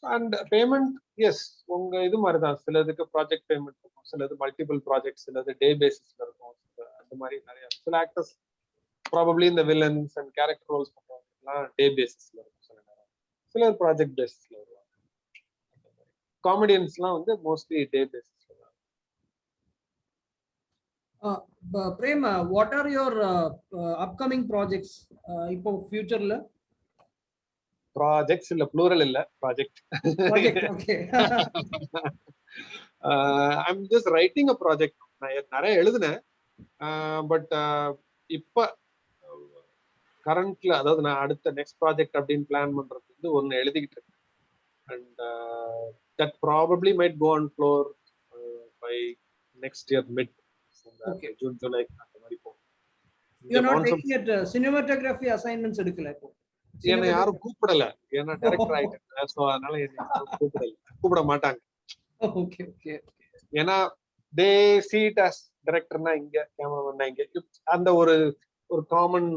அண்ட் பேமெண்ட் எஸ் உங்க இது மாதிரி தான், சிலதுக்கு ப்ராஜெக்ட் பேமெண்ட் இருக்கும், சிலது மல்டிபிள் ப்ராஜெக்ட், சிலது டே பேசிஸ்ல இருக்கும். அந்த மாதிரி நிறைய சில ஆக்டர்ஸ் ப்ராபப்ளி இந்த வில்லன்ஸ் அண்ட் கேரக்டர் ரோல்ஸ் பண்றவங்கலாம் டே பேசிஸ்ல இருக்கும் சில நேரம், சிலர் ப்ராஜெக்ட் பேசிஸ்ல வருவாங்க. காமெடியன்ஸ்லாம் வந்து மோஸ்ட்லி டே பேசிஸ்ல. Prem, what are your upcoming projects இப்போ ஃபியூச்சர்ல? ப்ராஜெக்ட்ஸ் இல்ல, ப்ளூரல் இல்ல, project. Okay. I'm just writing a project. நான் நிறைய எழுதுனேன், பட் இப்ப கரண்ட்ல, அதாவது நான் அடுத்த நெக்ஸ்ட் ப்ராஜெக்ட் அப்படின்னு பிளான் பண்றது வந்து ஒன்னு எழுதிக்கிட்டு இருக்கேன். And that probably might go on floor by next year mid. Okay. June, July அந்த மாதிரி போகும். You are not taking it cinematography assignments எடுக்கல இப்போ? என்ன யாரும் கூப்பிடல, ஏன்னா டைரக்டர் ஆயிட்டேன். சோ அதனால என்ன கூப்பிட மாட்டாங்க. Okay okay. ஏன்னா they see it as டைரக்டர்னா இங்க, கேமராமேன்னா இங்க, அந்த ஒரு காமன்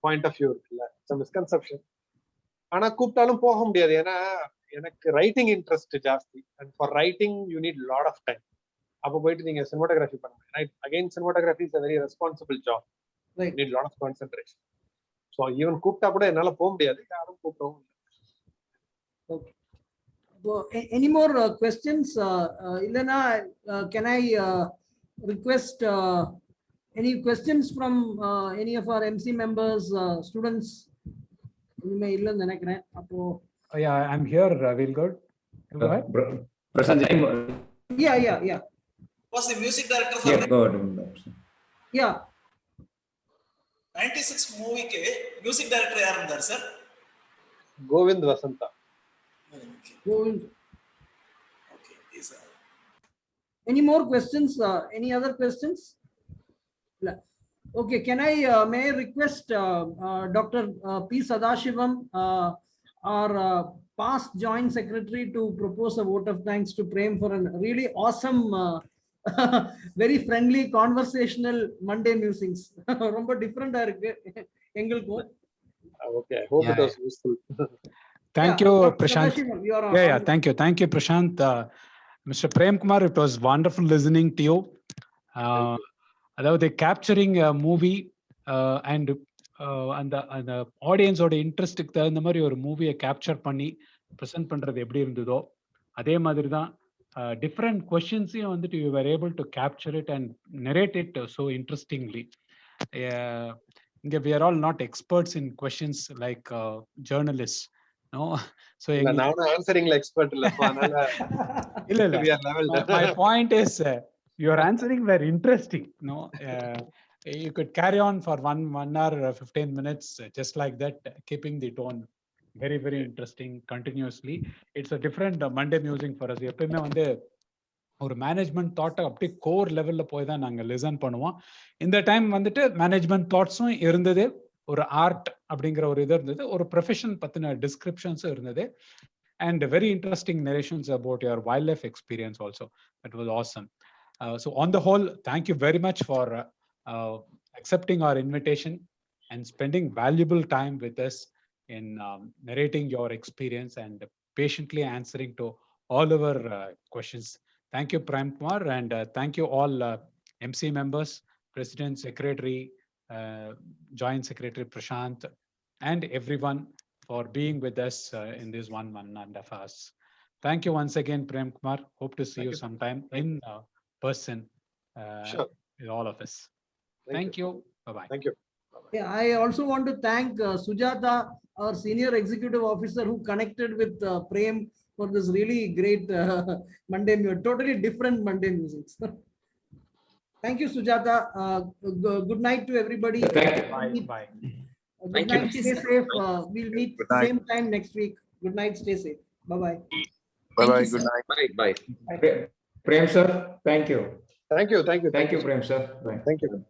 பாயிண்ட் ஆஃப் வியூ இருக்குல்ல, இட்ஸ் மிஸ்கன்செப்ஷன். ஆனா கூப்பிட்டாலும் போக முடியாது, ஏன்னா எனக்கு ரைட்டிங் இன்ட்ரெஸ்ட் ஜாஸ்தி. And for writing you need lot of time. அப்போ போயிட்டு நீங்க சினிமாட்டோகிராஃபி பண்ணுங்க. Right, again cinematography is a very responsible job. Right. Need lot of concentration. So even கூப்பிட்டா கூட என்னால போக முடியாது, யாரும் கூப்பிடவும் இல்லை. Okay. Any more questions? Ilana, can I request any questions from any of our MC members, students? இனிமே இல்லன்னு நினைக்கிறேன். அப்போ yeah, I'm here. We'll go ahead. Prashant, yeah. Was the music director for yeah, go ahead. Yeah. 96 movie ke music director yaar irundar sir? Kovind Vasantha. Govind. Okay, yes sir. Any more questions? Any other questions? Okay, can I may I request Dr. P. Sadashivam, our past joint secretary, to propose a vote of thanks to Prem for a really awesome very friendly conversational Monday musings. ரொம்ப டிஃபரண்டா இருக்கு எங்களுக்கும். Okay, I hope it was useful. Thank you, Prashant. Thank you, Prashant. Mr. Prem Kumar, it was wonderful listening to you. அதாவது capturing a movie and அந்த ஆடியன்ஸோட இன்ட்ரெஸ்ட்டுக்கு தகுந்த மாதிரி ஒரு மூவியை கேப்சர் பண்ணி ப்ரெசென்ட் பண்றது எப்படி இருந்ததோ அதே மாதிரி தான் different questions வந்துட்டு you were able to capture it and narrate it so interestingly. We are all not experts in questions like journalists, no? So நானும் answeringல expert இல்ல, இல்ல my point is your answering were interesting, no? You could carry on for 1 hour 15 minutes just like that, keeping the tone very very interesting continuously. It's a different Monday musing for us. எப்பவுமே வந்து ஒரு management தாட்டை அப்படியே core லெவல்ல போய் தான் நாங்க listen பண்ணுவோம். இந்த டைம் வந்துட்டு மேனேஜ்மெண்ட் தாட்ஸும் இருந்தது, ஒரு ஆர்ட் அப்படிங்கிற ஒரு இது இருந்தது, ஒரு ப்ரொஃபஷன் பத்தின டிஸ்கிரிப்ஷன்ஸும் இருந்தது. and very interesting narrations about your wildlife experience also. That was awesome. So on the whole, thank you very much for accepting our invitation and spending valuable time with us in narrating your experience and patiently answering to all our questions. Thank you, Prem Kumar, and thank you all MC members, President, Secretary, Joint Secretary Prashant, and everyone for being with us in this 1.5 hours. Thank you once again, Prem Kumar. Hope to see you sometime in person with all of us. Thank you. Bye-bye. Thank you. Yeah, I also want to thank Sujata, our senior executive officer, who connected with Prem for this really great Monday, totally different Monday music. Thank you, Sujata. Good night to everybody. Thank you. Bye. Good Thank night. you. Stay safe. We'll meet same time next week. Good night. Stay safe. Bye-bye. Bye-bye. you, Good sir. night. Bye. Bye. Prem sir, thank you. Thank you. Thank you, Prem sir. Bye. Thank you.